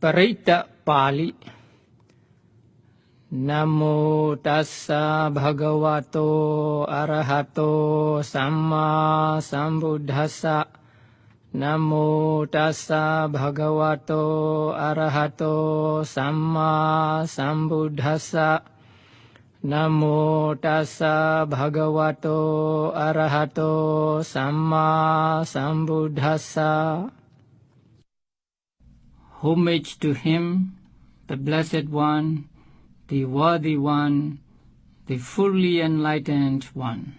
Paritta Pali. Namo tassa bhagavato arahato samma sambuddhassa. Namo tassa bhagavato arahato samma sambuddhassa. Namo tassa bhagavato arahato samma sambuddhassa. Homage to him, the Blessed One, the Worthy One, the fully enlightened One.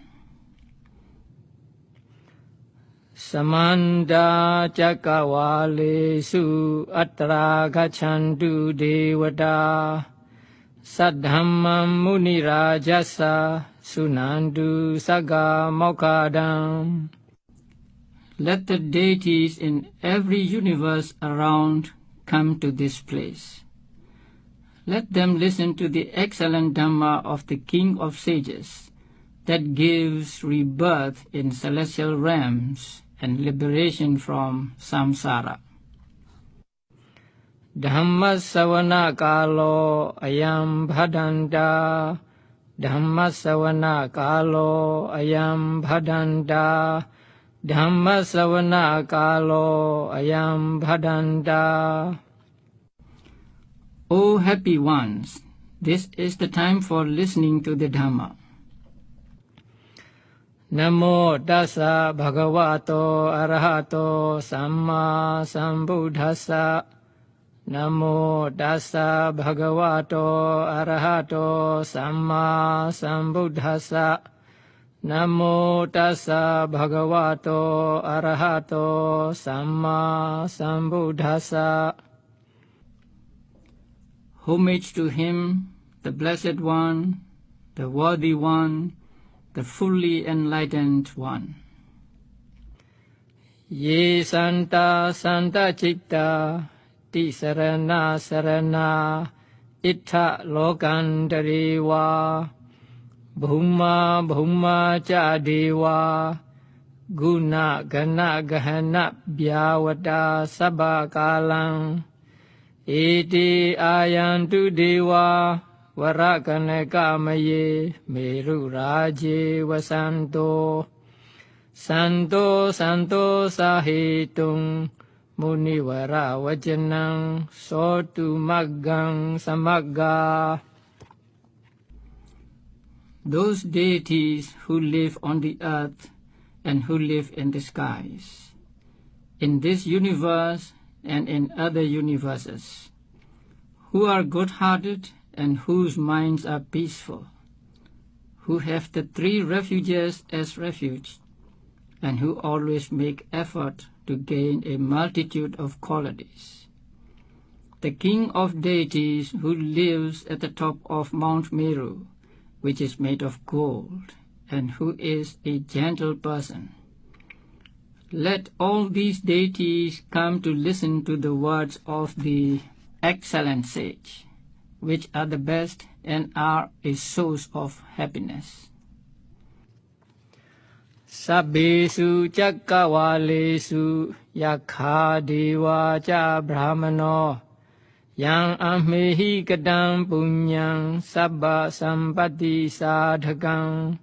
Samanda Chakavalesu Atra Gachantu Devata Saddhammam Munirajasa Sunandu Saga Mokkadam. Let the deities in every universe around come to this place. Let them listen to the excellent Dhamma of the King of Sages that gives rebirth in celestial realms and liberation from samsara. Dhamma savana kalo ayam bhadanta. Dhamma savana kalo ayam bhadanta. Dhamma savana kalo ayam bhadanta. O happy ones, this is the time for listening to the Dhamma. Namo tassa bhagavato arahato samma sambuddhassa. Namo tassa bhagavato arahato samma sambuddhassa. Namo tassa bhagavato arahato samma sambuddhassa. Homage to him, the Blessed One, the Worthy One, the fully enlightened One. Ye santa santa citta ti sarana sarana ittha lokandarewa bhumma bhumma ca deva guna gana gahana bhyavata sabba kalang iti ayantu deva varakaneka maye meru raje vasanto santo santo sahitung munivara vajanang sotu maggang samagga. Those deities who live on the earth and who live in the skies, in this universe and in other universes, who are good-hearted and whose minds are peaceful, who have the three refuges as refuge, and who always make effort to gain a multitude of qualities. The King of Deities who lives at the top of Mount Meru, which is made of gold, and who is a gentle person. Let all these deities come to listen to the words of the excellent sage, which are the best and are a source of happiness. Sabbesu cakkavalesu yakha deva ca brahmano yang ammehi kadam punyang sabba sampati sadhakang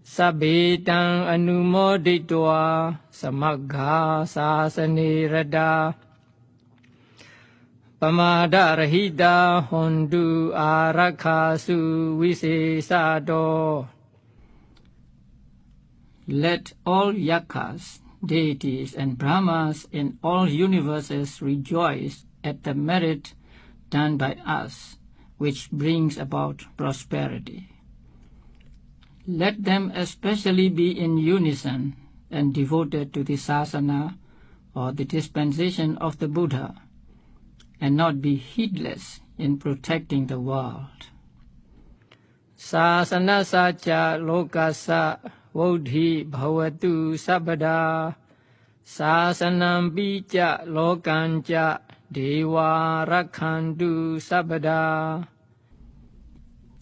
sabetang anumoditwa samagga sasane rada pamada rahita hondu arakhasu visesado. Let all yakas, deities and brahmas in all universes rejoice at the merit done by us, which brings about prosperity. Let them especially be in unison and devoted to the sasana or the dispensation of the Buddha, and not be heedless in protecting the world. Sasana sacha lokasa vodhi bhavatu sabada sasanam picha lokancha deva rakhantu sabada.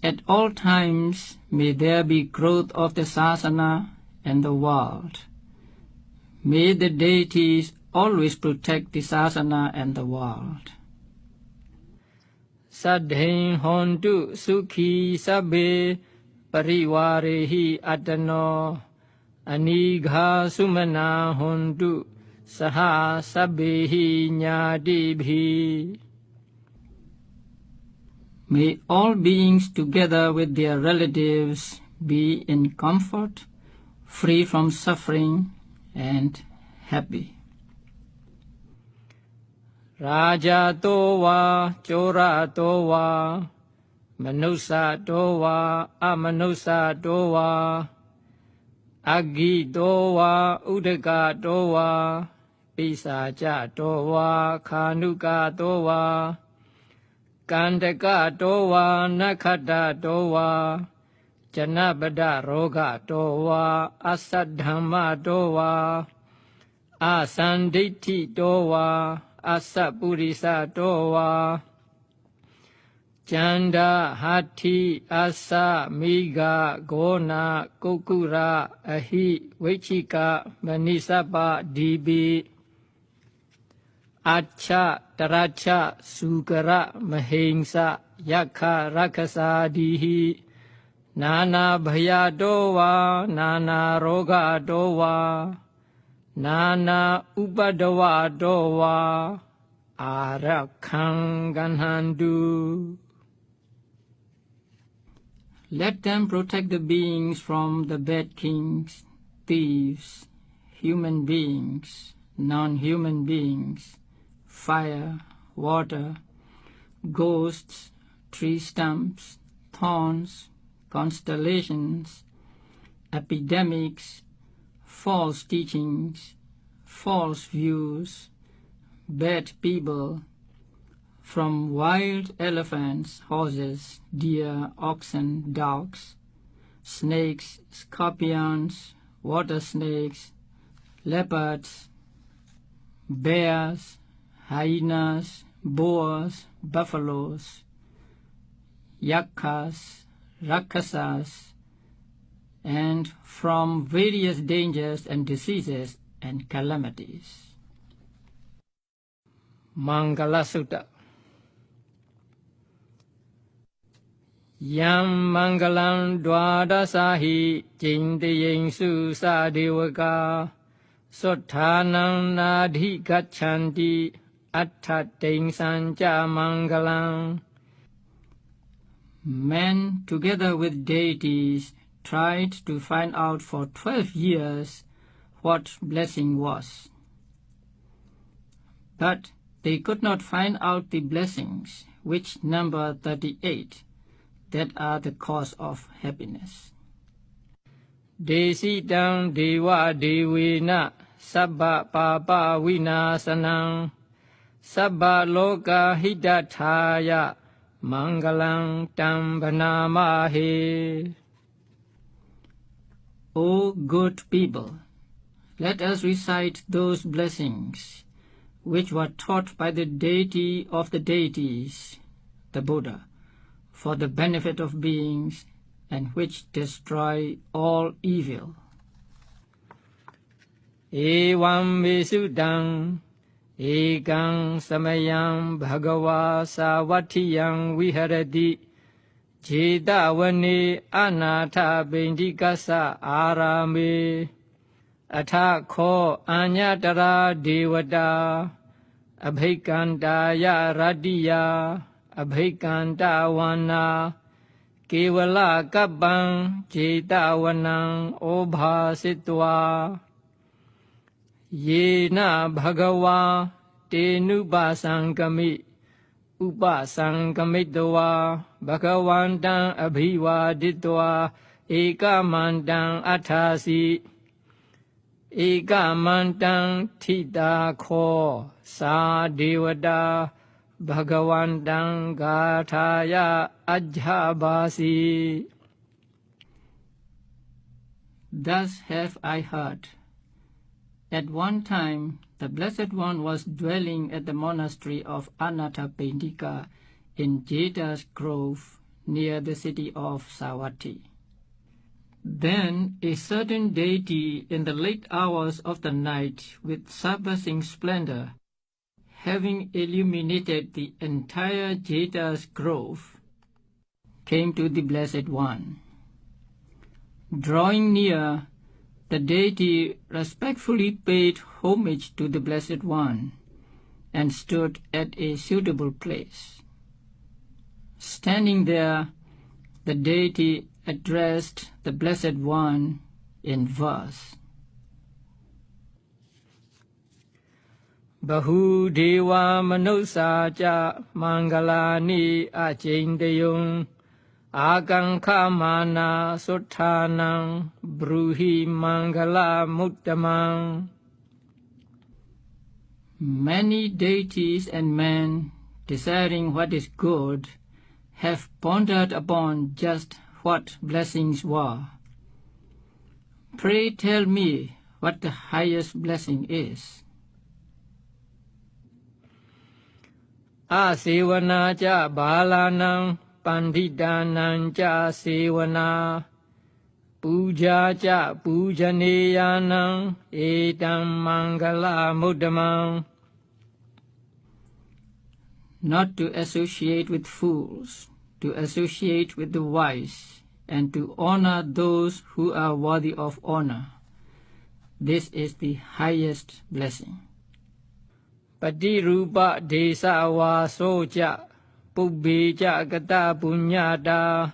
At all times may there be growth of the sasana and the world. May the deities always protect the sasana and the world. Sadhain hontu sukhi sabbe parivarehi atano anigha sumana hontu saha sabbehi nyadibhi. May all beings together with their relatives be in comfort, free from suffering and happy. Raja towa, chora towa, manusa towa, amanusa towa, agi towa, udaka towa, pisacha towa, kanuka towa, kandaka towa, nakata towa, janabada roga towa, asadhamma towa, asanditi towa, asapurisa towa, Chanda hati asa miga gona kokura ahi vechika manisapa dibi acha taracha sukara mahingsa yakha rakasa dihi nana bhaya dowa nana roga dowa nana upadawa dowa arakhang ganhandu. Let them protect the beings from the bad kings, thieves, human beings, non-human beings, fire, water, ghosts, tree stumps, thorns, constellations, epidemics, false teachings, false views, bad people, from wild elephants, horses, deer, oxen, dogs, snakes, scorpions, water snakes, leopards, bears, hyenas, boars, buffaloes, yakhas, rakshasas, and from various dangers and diseases and calamities. Mangala Sutta. Yam mangalam dwadasahi jindayengsu sadevaka sotthanam nadhi gachanti atthateng sancha mangalam. Men, together with deities, tried to find out for 12 years what blessing was. But they could not find out the blessings, which number 38, that are the cause of happiness. Desidang dewa devena sabba papa vinasanang sabba loka hidathaya mangalang tambhanamahe. O good people, let us recite those blessings which were taught by the deity of the deities, the Buddha, for the benefit of beings and which destroy all evil. Evam Vesudang Ekang Samayam Bhagava Savatiyang Viharati Jedavane Anatha Bindikasa Arame Atha Kho Anyatara Devata Abhikandaya Radiya Abhikanda wana kevala kabbang jetavanang obhasitva yena bhagava tenupasangami upasangamitva bhagavantang abhivaditva ekamantang athasi ekamantang thita kho sa devata Bhagavantang Gathaya Ajhabasi. Thus have I heard. At one time, the Blessed One was dwelling at the monastery of Anathapindika in Jeta's grove near the city of Savatthi. Then a certain deity in the late hours of the night with surpassing splendor, having illuminated the entire Jeta's grove, came to the Blessed One. Drawing near, the deity respectfully paid homage to the Blessed One and stood at a suitable place. Standing there, the deity addressed the Blessed One in verse. Bahu dewa manusa cha mangalani achindayung agankha mana suttanang bruhi mangala muttamang. Many deities and men, desiring what is good, have pondered upon just what blessings were. Pray tell me what the highest blessing is. Asevana cha balanang panditanang cha sevana puja cha pujaneyanang etam mangala muddamang. Not to associate with fools, to associate with the wise, and to honor those who are worthy of honor. This is the highest blessing. Patirupa desa vasoja pubbeja gata punyata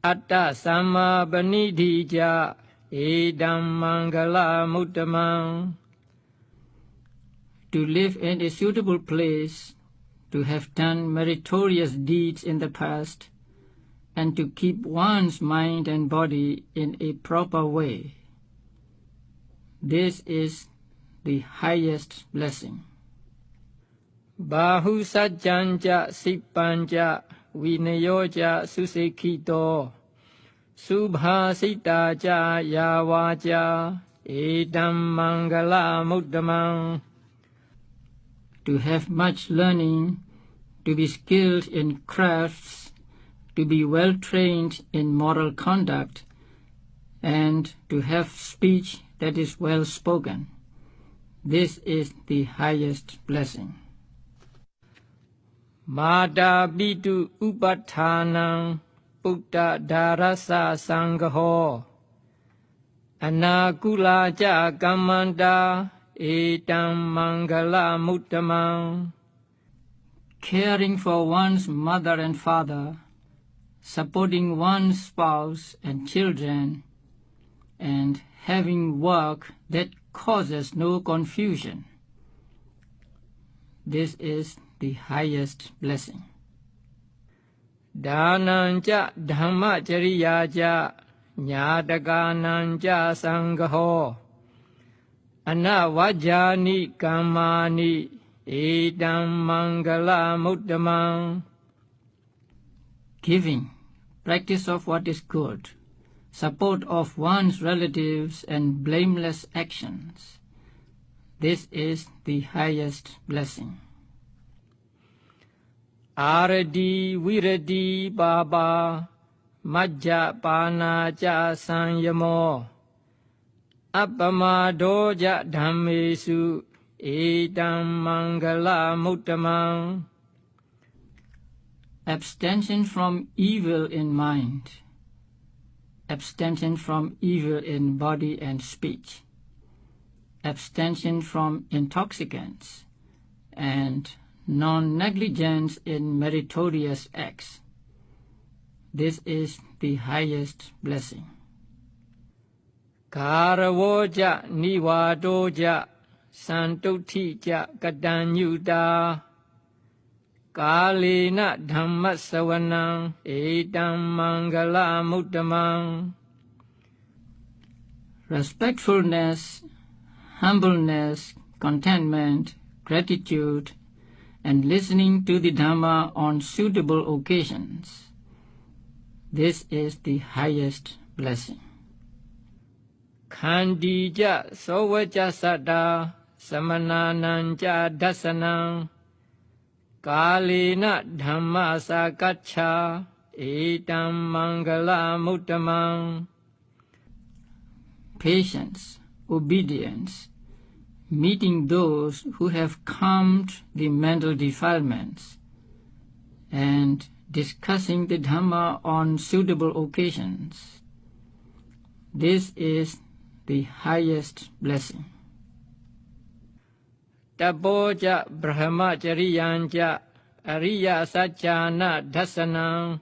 atta samma banidhija edam mangala muttamang. To live in a suitable place, to have done meritorious deeds in the past, and to keep one's mind and body in a proper way. This is the highest blessing. Bahu sajjanja sippanja vinayoja susekhito subha sitaja yavaja edam mangala muddamang. To have much learning, to be skilled in crafts, to be well trained in moral conduct, and to have speech that is well spoken. This is the highest blessing. Mada bidu upathanang putta dharasa sangho anakula ja kamanda etam mangala muttamang. Caring for one's mother and father, supporting one's spouse and children, and having work that causes no confusion. This is the highest blessing. Dhananja Dhamma Chariyaja Nyadagananja Sangho Anavajani Kamani Edam Mangala Muddamang. Giving, practice of what is good, support of one's relatives and blameless actions. This is the highest blessing. Aradi viradi baba majja pana cha sanyamo appamadoja dhammesu edam mangala muttamang. Abstention from evil in mind, abstention from evil in body and speech, abstention from intoxicants, and non-negligence in meritorious acts. This is the highest blessing. Karavoja nivadoja santutija kadanyuta kalena dhammasavanang edam mangala muttamang. Respectfulness, humbleness, contentment, gratitude, and listening to the Dhamma on suitable occasions. This is the highest blessing. Khandija sovaja sada samanananja dasanang kalena dhamma sakaccha edam mangala muttamang. Patience, obedience, meeting those who have calmed the mental defilements, and discussing the Dhamma on suitable occasions. This is the highest blessing. Taboja brahmachariyanja ariya sajjana dasanam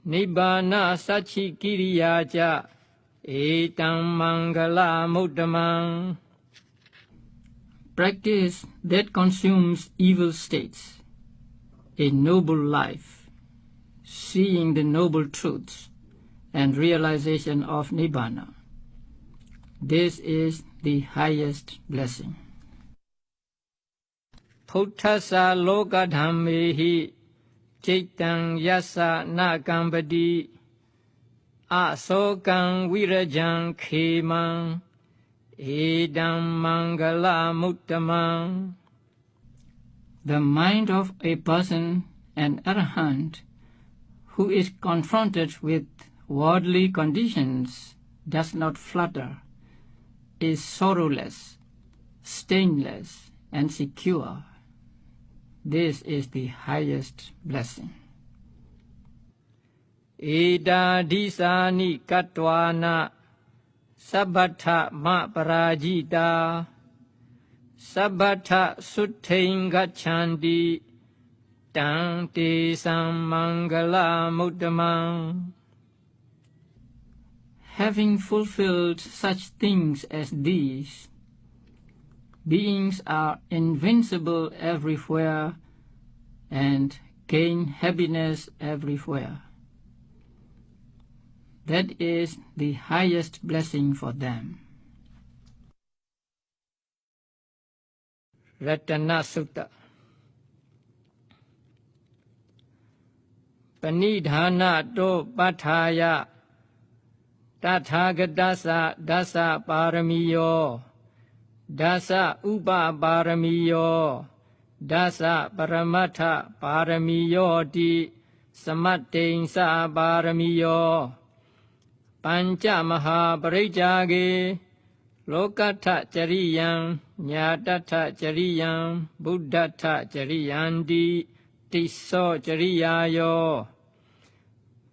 nibbana sachikiriyaja etam mangala muddamam. Practice that consumes evil states, a noble life, seeing the noble truths, and realization of Nibbana. This is the highest blessing. Puttasa loka dhammehi chaitang yasa nakambadi asokang virajang khemang edam mangala muttamang. The mind of a person, an arahant, who is confronted with worldly conditions, does not flutter, is sorrowless, stainless, and secure. This is the highest blessing. Eda disani katwana sabbata ma parajita sabbata suttain gacchandi tante sammangala muddamam. Having fulfilled such things as these, beings are invincible everywhere and gain happiness everywhere. That is the highest blessing for them. Ratana Sutta. Panidhana do pathaya tathagatasa dasa paramiyo dasa upa paramiyo dasa paramatha paramiyo di samattein sa paramiyo pancha maha parijage lokatha chariyam nyatatha chariyam buddhatha chariyandi tisso chariyayo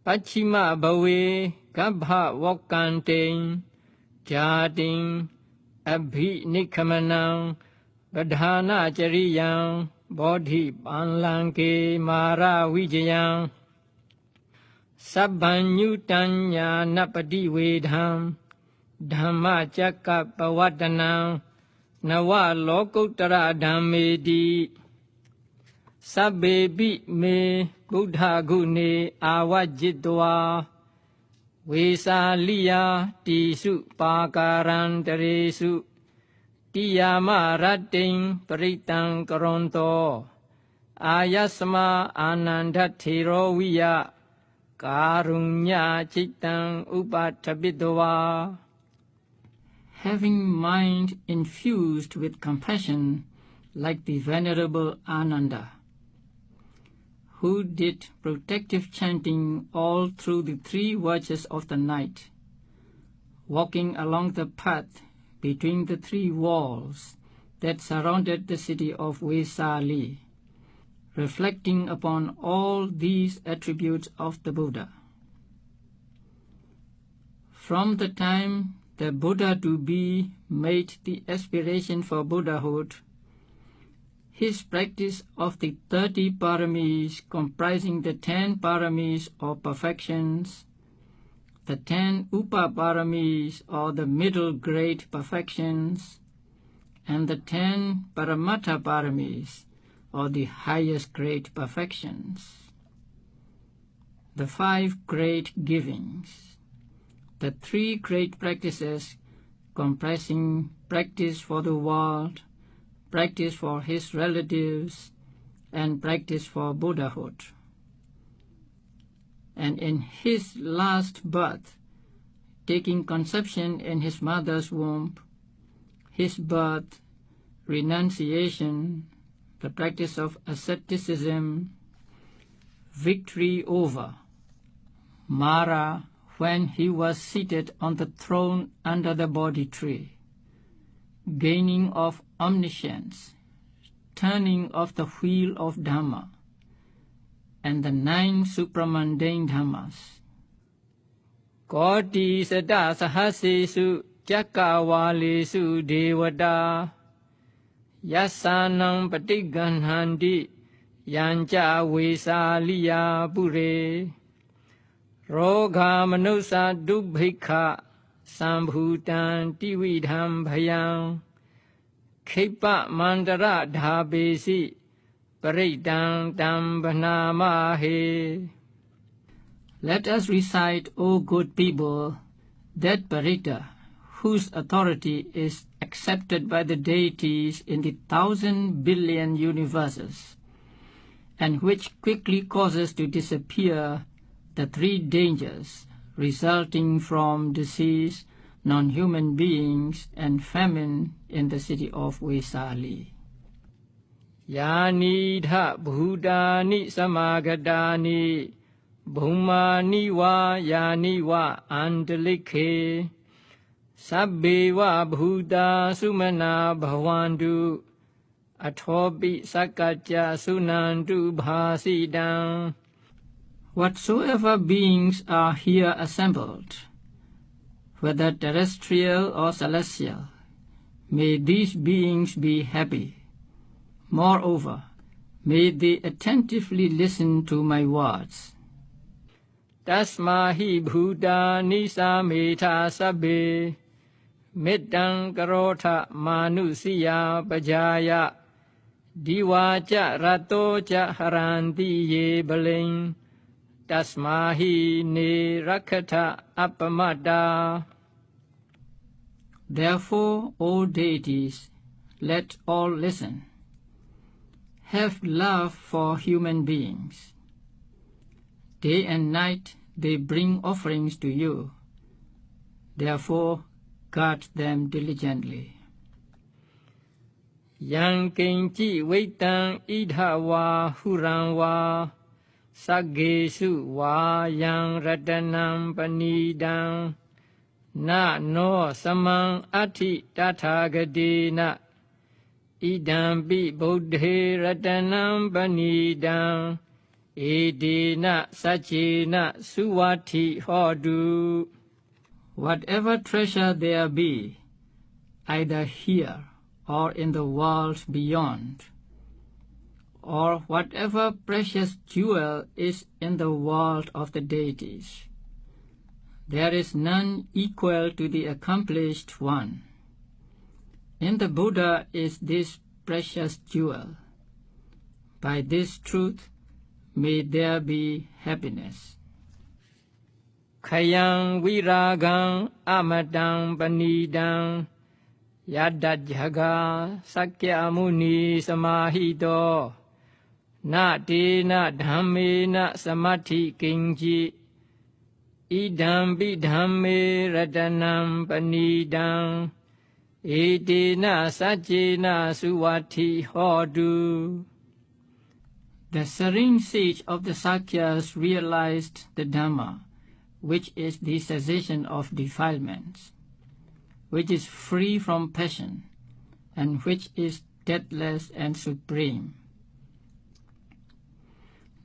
pachima bhawe gabha wakkantein jating abhi nikhamanam badhana chariyam bodhi panlanke mara vijayam sabbanyutanya napadi vedham Dhamma chakka pavatanam nawa lokuttara dhammedi sabbebi me buddha gune avajjitva vesaliya tisu pakarantaresu tiyama ratting paritang karonto ayasma anandathiro viya karunya cittang upathabitva. Having mind infused with compassion like the Venerable Ananda, who did protective chanting all through the 3 watches of the night, walking along the path between the 3 walls that surrounded the city of Vesali, reflecting upon all these attributes of the Buddha. From the time the Buddha-to-be made the aspiration for Buddhahood, his practice of the 30 paramis comprising the 10 paramis or perfections, the 10 upaparamis or the middle grade perfections, and the 10 paramattha paramis or the highest grade perfections, the 5 great givings, the 3 great practices comprising practice for the world, practice for his relatives, and practice for Buddhahood. And in his last birth, taking conception in his mother's womb, his birth, renunciation, the practice of asceticism, victory over Mara when he was seated on the throne under the Bodhi tree, gaining of omniscience, turning of the wheel of Dhamma, and the 9 supramundane Dhammas. Koti Sutta Sahasesu Chakawalesu Devata Yasanam Patiganhandi Yancha Vesaliya Pure Roga Manusa Dubhikha Sambhutan Tividham Bhayam Khipa Mandara Dhabesi Paritang Dhambanamahe. Let us recite, O good people, that Paritta, whose authority is accepted by the deities in the 1,000 billion universes, and which quickly causes to disappear the 3 dangers resulting from disease, non-human beings, and famine in the city of Vesali. Yanidha Bhutani Samagadani Bhumani wa yani wa andalikhe Sabbeva Bhuta Sumana Bhavandu Athobi Sakacha Sunandu Bhasidam. Whatsoever beings are here assembled, whether terrestrial or celestial, may these beings be happy. Moreover, may they attentively listen to my words. Tasmahi Bhuta Nisa Meta Sabbe Middang Karota Manusiya Bajaya Diwacha Ratocha Haranti Ye Baling Tasmahi Ne Rakata Apamada. Therefore, O deities, let all listen. Have love for human beings. Day and night they bring offerings to you. Therefore, guard them diligently. Yang Kenchi Waitan Idhawa Huranwa Sagesu Wa Yang Ratanam Panidam Na No Samang Ati Tathagadena Idambi Bodhe Ratanam Panidam Edena Sachena Suwati Hodu. Whatever treasure there be, either here or in the world beyond, or whatever precious jewel is in the world of the deities, there is none equal to the accomplished one. In the Buddha is this precious jewel. By this truth, may there be happiness. Khayang Viragam Amadang Panidang Yadajaga Sakya Muni Samahito Na Tena Dhamme Na Samati Kingji Idam Bidhamme Ratanam Panidang Edena Sajena Suwati Hodu. The serene sage of the Sakyas realized the Dhamma, which is the cessation of defilements, which is free from passion, and which is deathless and supreme.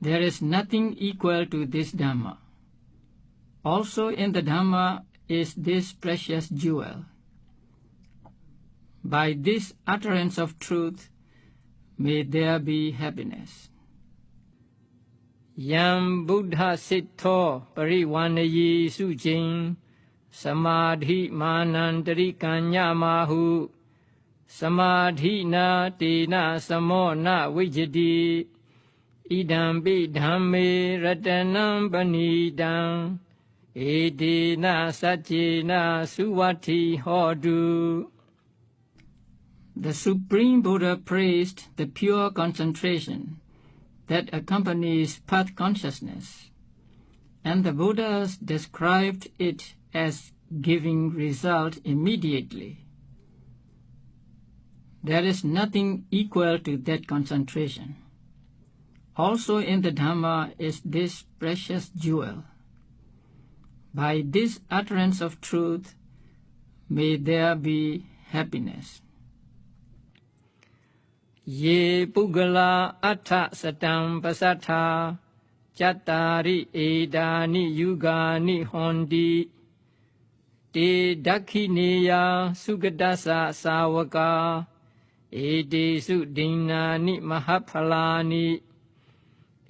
There is nothing equal to this Dhamma. Also in the Dhamma is this precious jewel. By this utterance of truth, may there be happiness. Yam Buddha Siddho Pariwanayi Sujing Samadhi Manandari Kanyamahu Samadhi Na Tena Samona Vijadi Idam Bidhamme Ratanam Panidam Edena Sajena Suwati Hodu. The Supreme Buddha praised the pure concentration that accompanies path consciousness, and the Buddhas described it as giving result immediately. There is nothing equal to that concentration. Also in the Dhamma is this precious jewel. By this utterance of truth, may there be happiness. Ye pugala atha satam pasatha Chattari edani yugani hondi Te dakhineya sugadasa sawaka Ede sudinani mahaphalani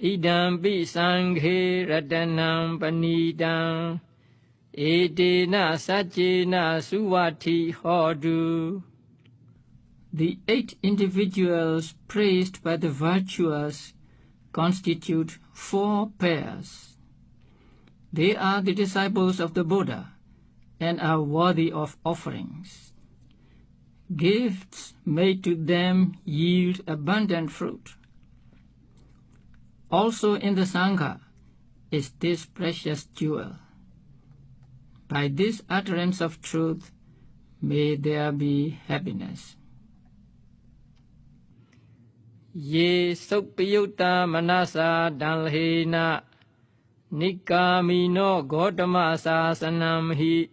Idampi sanghe radanam panidam Edena sajena suvati hodu. The 8 individuals praised by the virtuous constitute 4 pairs. They are the disciples of the Buddha and are worthy of offerings. Gifts made to them yield abundant fruit. Also in the Sangha is this precious jewel. By this utterance of truth, may there be happiness. Ye sopayutta manasa dalhena nikamino gotama sasanam hi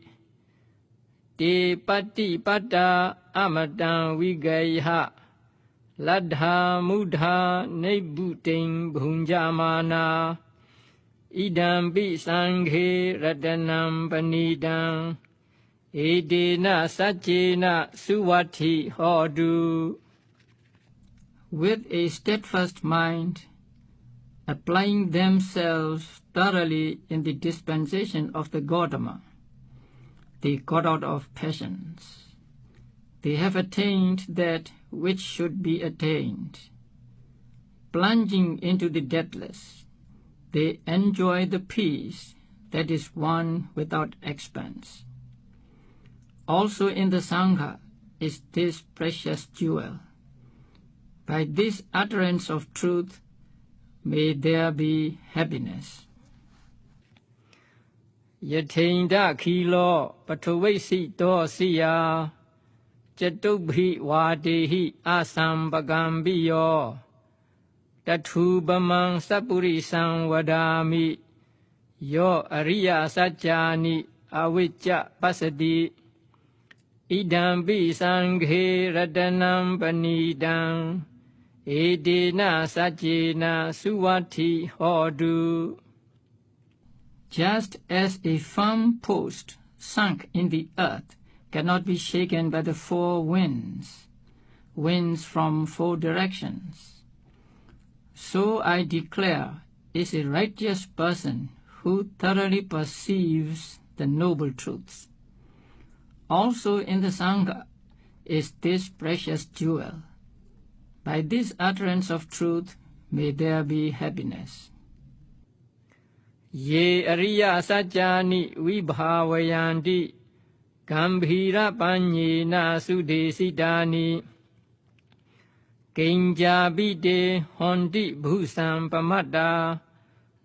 te pati pata amadam vigayha ladha mudha nebuting bhunjamana idampi sanghe radanam panidam edena sajena suvati hodu. With a steadfast mind, applying themselves thoroughly in the dispensation of the Gautama, they got out of passions. They have attained that which should be attained. Plunging into the deathless, they enjoy the peace that is won without expense. Also in the Sangha is this precious jewel. By this utterance of truth, may there be happiness. Yathinda khilo pathavesi to siya chatubhi vadehi asambagambiyo tathubamang sapurisang vadami yo ariya sajjani avicca pasadi idampi sanghe radanam panidam edena sajena suvati hodu. Just as a firm post sunk in the earth cannot be shaken by the 4 winds, winds from 4 directions, so I declare is a righteous person who thoroughly perceives the noble truths. Also in the Sangha is this precious jewel. By this utterance of truth, may there be happiness. Ye ariya sajjani vibhavayanti gambhira panyena sudesidani kinjabide hondi bhusam pamata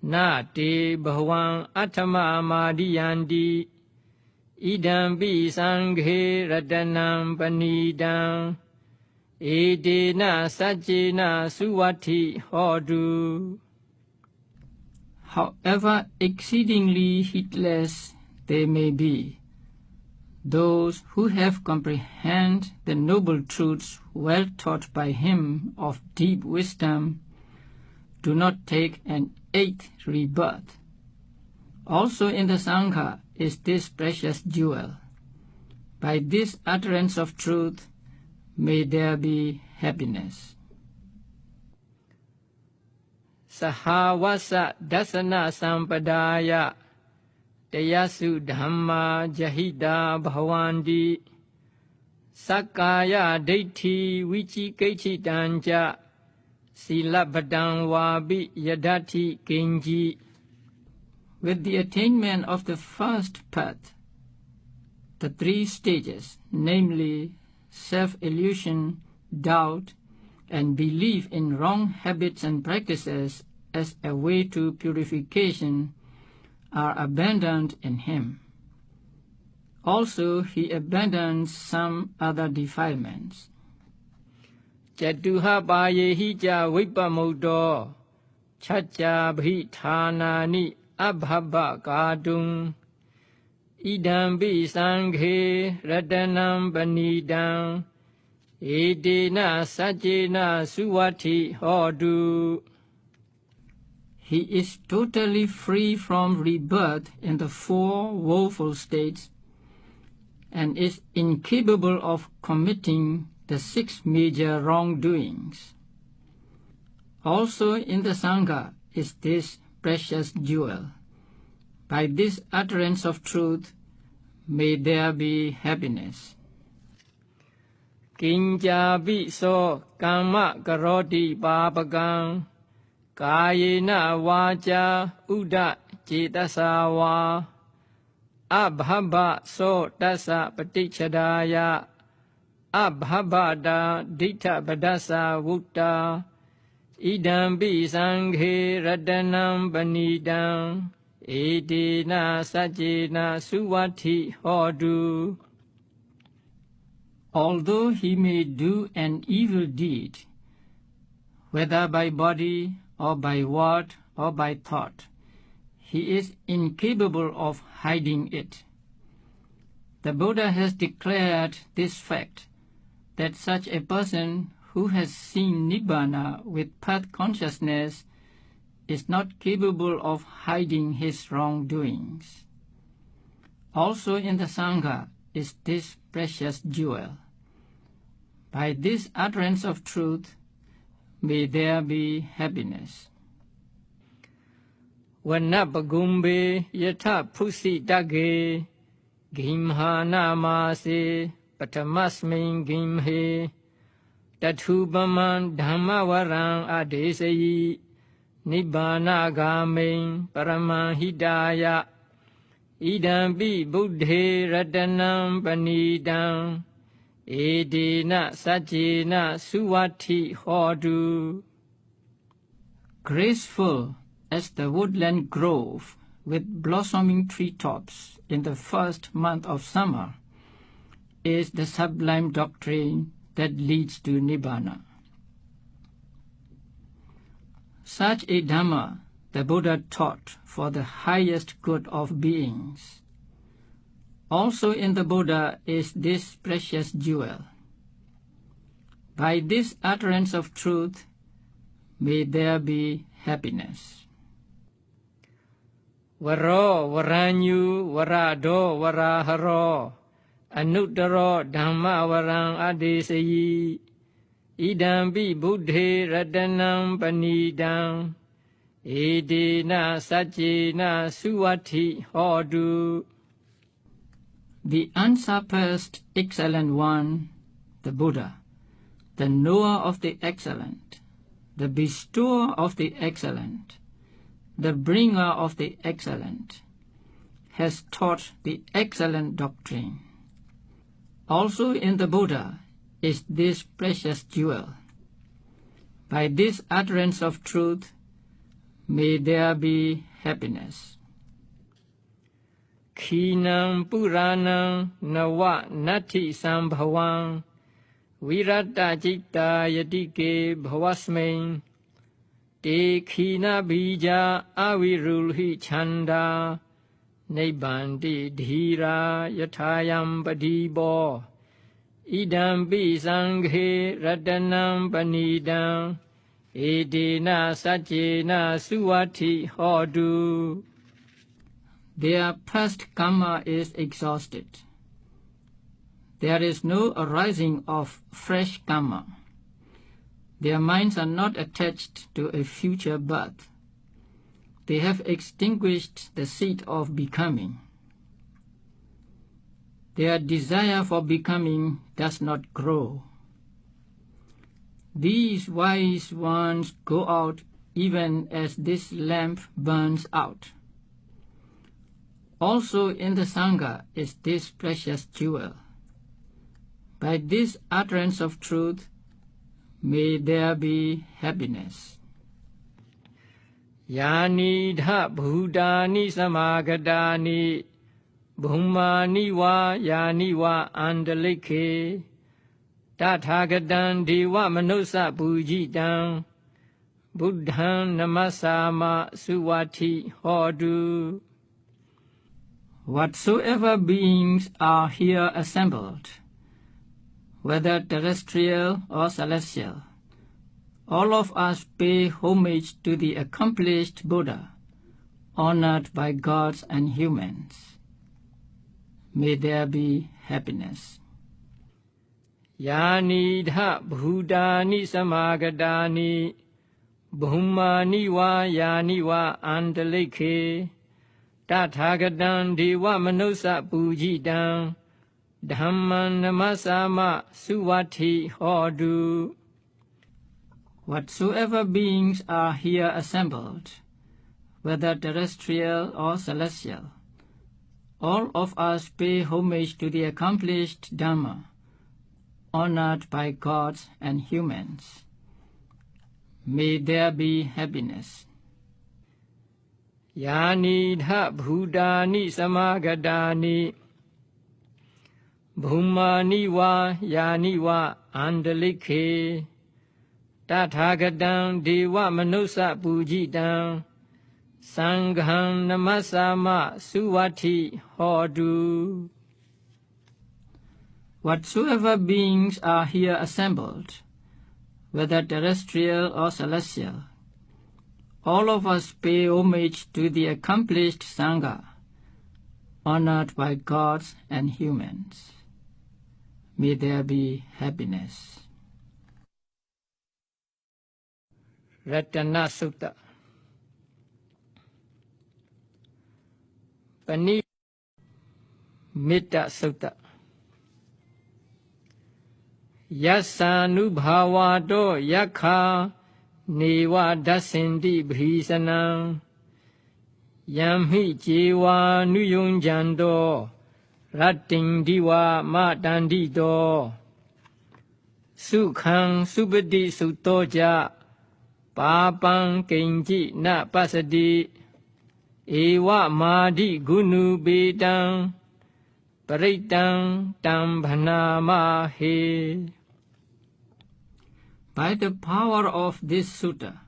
nate bhavan atama madiyandi idampi sanghe radanam panidam edena sajjena suvati hodu. However exceedingly heedless they may be, those who have comprehended the noble truths well taught by him of deep wisdom do not take an 8th rebirth. Also in the Sangha is this precious jewel. By this utterance of truth, may there be happiness. Sahavasa dasana sampadaya tayasu dhamma jahida bhavandi sakaya daithi vichikaichitanja silabhadam vabi yadati kenji. With the attainment of the first path, the 3 stages, namely self-illusion, doubt, and belief in wrong habits and practices as a way to purification, are abandoned in him. Also, he abandons some other defilements. Jatuha bayehi ja vipamudo chacha bhithanani abhabha kadung idampi sanghe radanam panidam Edena Sajena Suwati Hodu. He is totally free from rebirth in the four woeful states and is incapable of committing the 6 major wrongdoings. Also in the Sangha is this precious jewel. By this utterance of truth, may there be happiness. Kinjabi so Kama Karoti Babagam Kayena Waja Uda Chetasawa Abhaba so Dasa Patichadaya Abhabada Dita Badasa Vutta Idambi Sanghe Radanam Banidam Edena Sajena Suwati Hodu. Although he may do an evil deed, whether by body or by word or by thought, he is incapable of hiding it. The Buddha has declared this fact, that such a person who has seen Nibbana with path consciousness is not capable of hiding his wrongdoings. Also in the Sangha is this precious jewel. By this utterance of truth, may there be happiness. Vanapagumbe Yatha Pusi Dage Gimhana Mase Patamasmin Gimhe Tatubaman Dhammawarang Adesayi Nibbana Gamin Paramahidaya Idambi Buddhe Radanam Panidam Edena Sajena Suwati Hodu. Graceful as the woodland grove with blossoming treetops in the first month of summer is the sublime doctrine that leads to Nibbana. Such a Dhamma the Buddha taught for the highest good of beings. Also in the Buddha is this precious jewel. By this utterance of truth, may there be happiness. Varo Varanyu Varado Varaharo Anuttaro Dhamma Varang Adesayi Idambi Buddhe Radanam Panidam Edena Sajena Suwati Hodu. The unsurpassed excellent one, the Buddha, the knower of the excellent, the bestower of the excellent, the bringer of the excellent, has taught the excellent doctrine. Also in the Buddha is this precious jewel. By this utterance of truth, may there be happiness. Khinam Puranam Nawa Nati Sambhavam Virata Citta Yatike Bhavasmain Te Khina Bija Avirulhi Chanda Nibbandi Dhira Yathayam Padibo Idambi Sanghe Radanam Panidam Edena Sajena Suwati Hodu. Their past karma is exhausted. There is no arising of fresh karma. Their minds are not attached to a future birth. They have extinguished the seed of becoming. Their desire for becoming does not grow. These wise ones go out even as this lamp burns out. Also in the Sangha is this precious jewel. By this utterance of truth, may there be happiness. Yani dha bhutani samagadani bhumani va yani va andalike tathagadan deva manusa pujitam buddham namasama suwati hodu. Whatsoever beings are here assembled, whether terrestrial or celestial, all of us pay homage to the accomplished Buddha, honored by gods and humans. May there be happiness. Yani dha bhutani samagadani bhumani va yani va andalekhe tathagatam deva manusa pujitam Dhamma namasama suvati hodu. Whatsoever beings are here assembled, whether terrestrial or celestial, all of us pay homage to the accomplished Dhamma, honored by gods and humans. May there be happiness. Yani dha bhutani samagadani Bhumani va yani va andalekhe Tathagatam deva manusa pujitam Sangham namasama suvati hodu. Whatsoever beings are here assembled, whether terrestrial or celestial, all of us pay homage to the accomplished Sangha, honored by gods and humans. May there be happiness. Ratana Sutta Pani Mitta Sutta Yasanubhavato yakha neva dasindi bhisanam Yamhi jiva nuyunjando Ratting diva matandito Sukhang subadi sutoja Papang kenji na pasadi Ewa madi gunu bedang Paritang tambhanamahe. By the power of this sutta,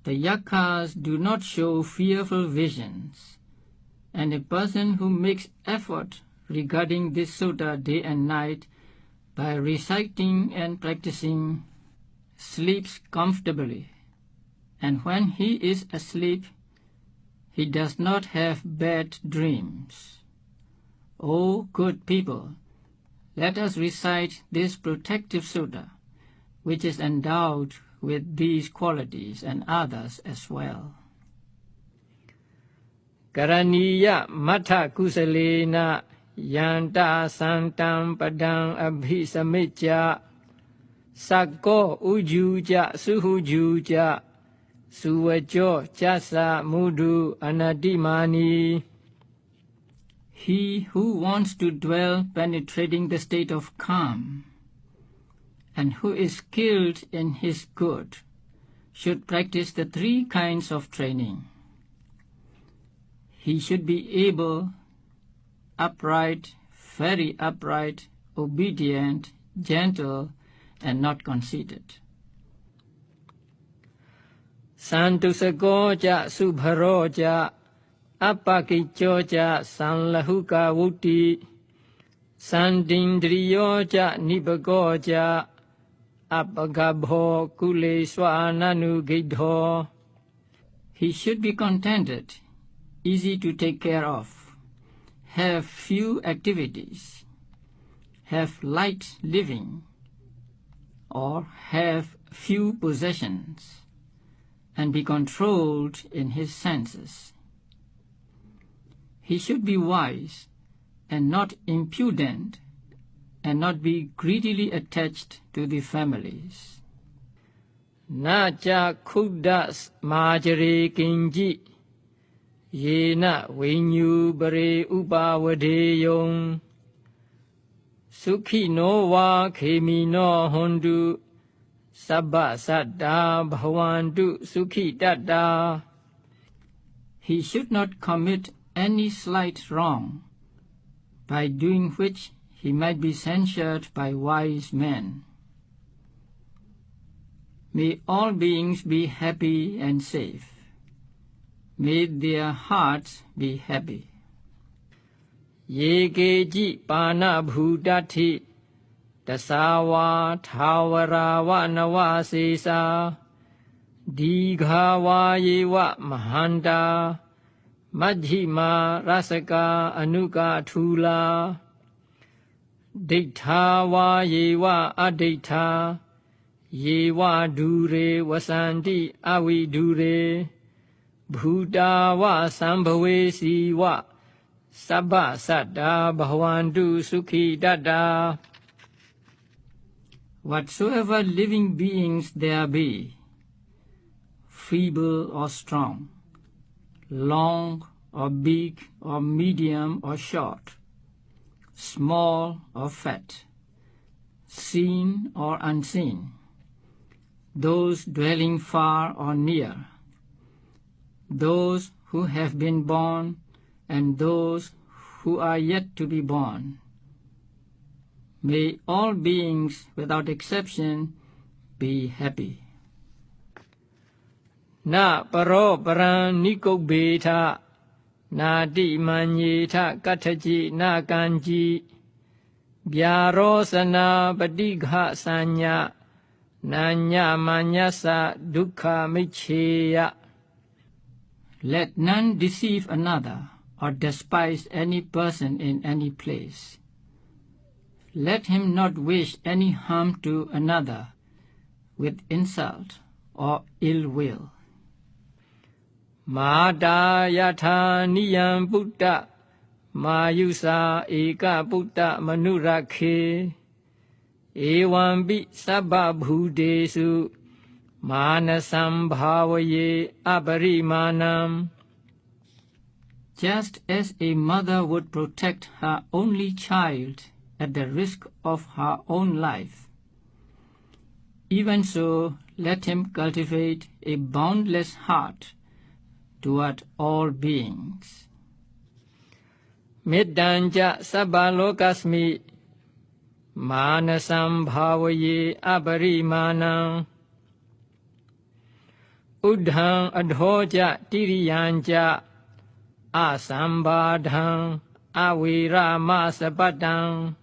the yakas do not show fearful visions, and a person who makes effort regarding this sutta day and night by reciting and practicing sleeps comfortably, and when he is asleep, he does not have bad dreams. O good people, let us recite this protective sutta, which is endowed with these qualities and others as well. Karaniya matha kusalena yanta santam padang abhisamicca sakko ujuja suhujuja suvajo jasa mudu anadimani. He who wants to dwell penetrating the state of calm, and who is skilled in his good, should practice the three kinds of training. He should be able, upright, very upright, obedient, gentle, and not conceited. Santusagoja subharoja apakichoja sanlahuka vuti sandindriyoja nibagoja apagabho kuleswananugidho. He should be contented, easy to take care of, have few activities, have light living, or have few possessions, and be controlled in his senses. He should be wise and not impudent, and not be greedily attached to the families. Naja kudas majare kinji yena vinyu bare upavadeyong sukhi no va khemi no hondu sabba saddha bhavantu sukhi tatta. He should not commit any slight wrong, by doing which he might be censured by wise men. May all beings be happy and safe. May their hearts be happy. Yegeji pana bhutati Tasawa Tawara Nawa Sesa Dighawa Yewa Mahanda Majhima Rasaka Anuka Tula Diktawa Yewa Adikta Yewa Dure Wasanti Awi Dure Bhudawa Sambhawe Siwa Sabba Satta Bhavantu Sukhi Dada. Whatsoever living beings there be, feeble or strong, long or big or medium or short, small or fat, seen or unseen, those dwelling far or near, those who have been born and those who are yet to be born. May all beings without exception be happy. Na paro paran nikobeta na di manyeta kataji na kanji byarosana padigha sanya nanya manyasa dukkha micheya. Let none deceive another or despise any person in any place. Let him not wish any harm to another with insult or ill will. Mada yatha niyam buddha mayusa eka buddha manurakhe evambi sabba bhudesu manasam bhavaye aparimanam. Just as a mother would protect her only child at the risk of her own life, even so let him cultivate a boundless heart toward all beings. Middanja sabba lokasmi manasam bhavaye aparimanam. Udhang adhoja tiriyanja asambadhang avirama sapadang.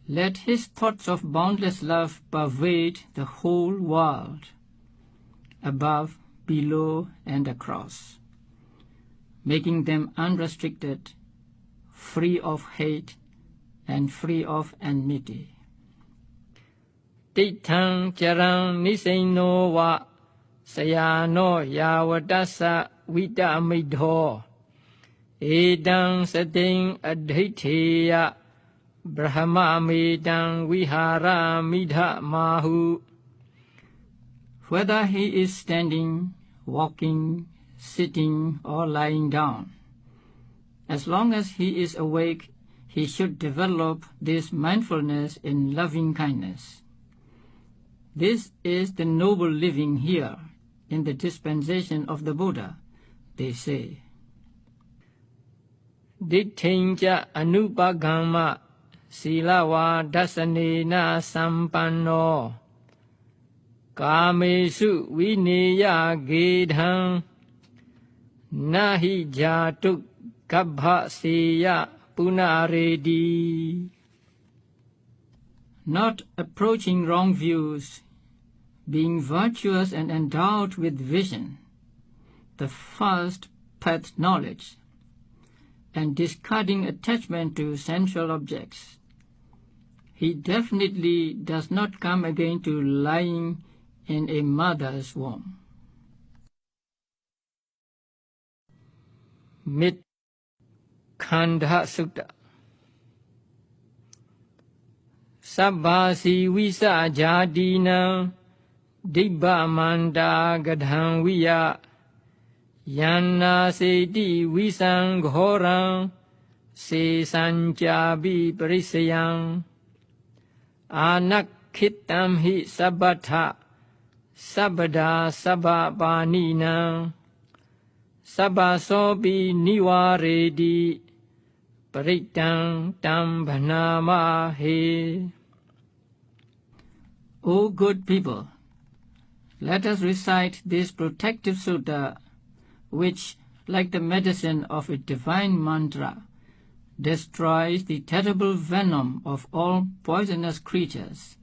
Let his thoughts of boundless love pervade the whole world, above, below, and across, making them unrestricted, free of hate, and free of enmity. Tithang charang nisaino wa sayano yavatasa vidamidho edang sating adhiteya brahma medang vihara midha mahu. Whether he is standing, walking, sitting, or lying down, as long as he is awake, he should develop this mindfulness in loving kindness. This is the noble living here in the dispensation of the Buddha, they say. Ditthinja anupagama silawa dasanena sampanno kamesu vineya gedhang nahi jatuk kabha seya punaredi. Not approaching wrong views, being virtuous and endowed with vision, the first path knowledge, and discarding attachment to sensual objects, he definitely does not come again to lying in a mother's womb. Mit Khandha Sutta. Sabbasi visa jadina dibba manda gadhan viya yanna seti visang ghoram se sanchabi parisayang anakhitam hi sabbatha sabbada sabba panina sabba sobi niwaredi Paritang tam bhanamahe. O good people, let us recite this protective sutta, which, like the medicine of a divine mantra, destroys the terrible venom of all poisonous creatures,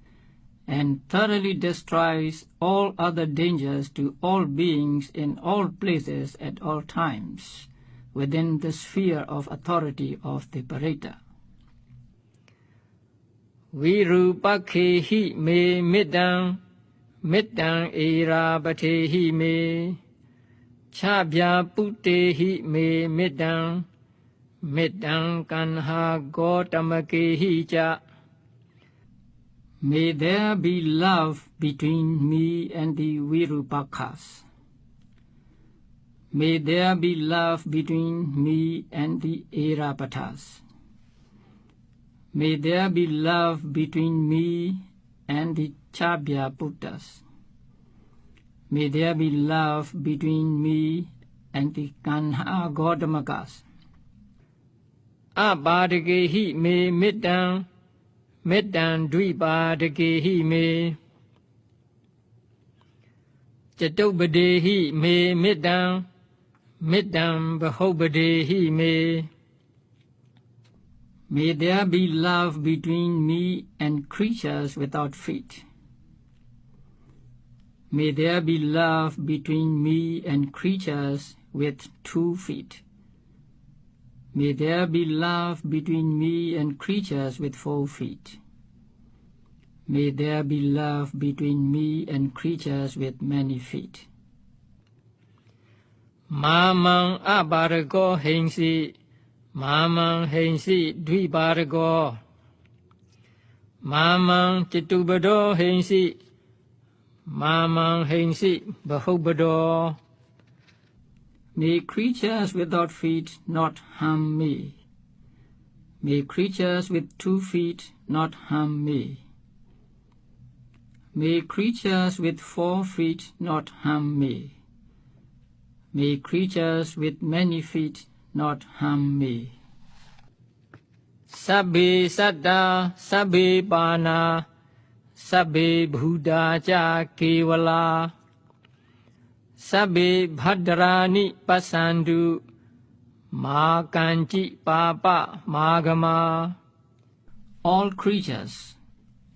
and thoroughly destroys all other dangers to all beings in all places at all times, within the sphere of authority of the Paritta. Virupakhehi me middang, middang erapatehi me, chabya putehi me middang, middang kanha gotamakehi cha. May there be love between me and the Virupakhas. May there be love between me and the Erapatas. May there be love between me and the Chabyaputas. May there be love between me and the Kanha Godamakas. Abadagehi me middang, middang dvipadagehi me, Chatobadehi me middang, middang bahobadehi me. May there be love between me and creatures without feet. May there be love between me and creatures with 2 feet. May there be love between me and creatures with 4 feet. May there be love between me and creatures with many feet. Mamang abarago hensi, mamang hensi dvipadago, mamang chitubado hensi, mamang hensi bahubado. May creatures without feet not harm me. May creatures with 2 feet not harm me. May creatures with 4 feet not harm me. May creatures with many feet not harm me. Sabbe satta, sabbe pana, sabbe bhuta cha kevala, sabbe bhadrani pasandu, ma kanchi papa magama. All creatures,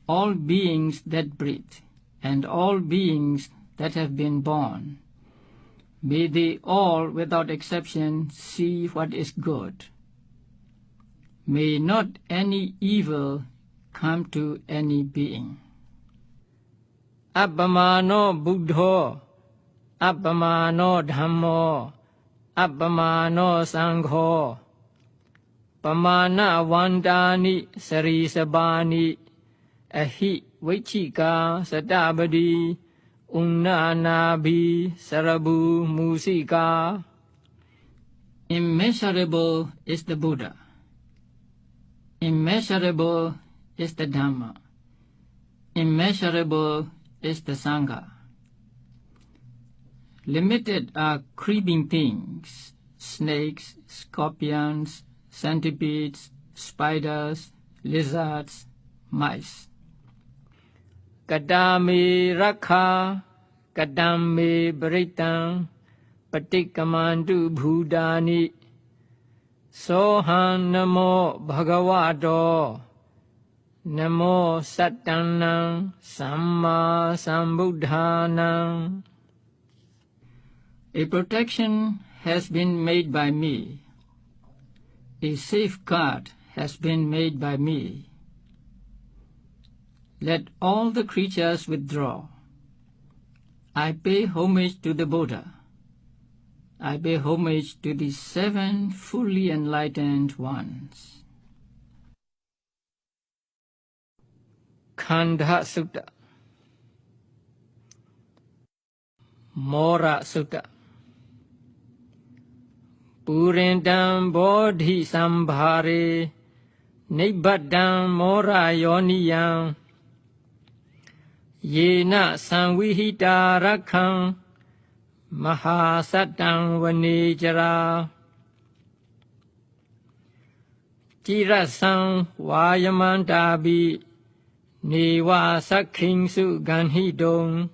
all beings that breathe, and all beings that have been born, may they all, without exception, see what is good. May not any evil come to any being. Appamano buddho, appamano dhammo, appamano sangho, pamana vandani sarisabani, ahi vichika satabadi, unnanabi sarabu musika. Immeasurable is the Buddha. Immeasurable is the Dhamma. Immeasurable is the Sangha. Limited are creeping things, snakes, scorpions, centipedes, spiders, lizards, mice. Kadame rakha, kadame parittam, patikamandu bhudani, sohan namo bhagavato, namo sattanam samma sambuddhanam. A protection has been made by me. A safeguard has been made by me. Let all the creatures withdraw. I pay homage to the Buddha. I pay homage to the 7 fully enlightened ones. Khandha Sutta, Mora Sutta. Purindam bodhi sambhare, nibbadam mora yoniyam, yena sanvihita rakham, mahasattam vanijara. Chirasam vayamantabi, neva sakhinsu ganhidong,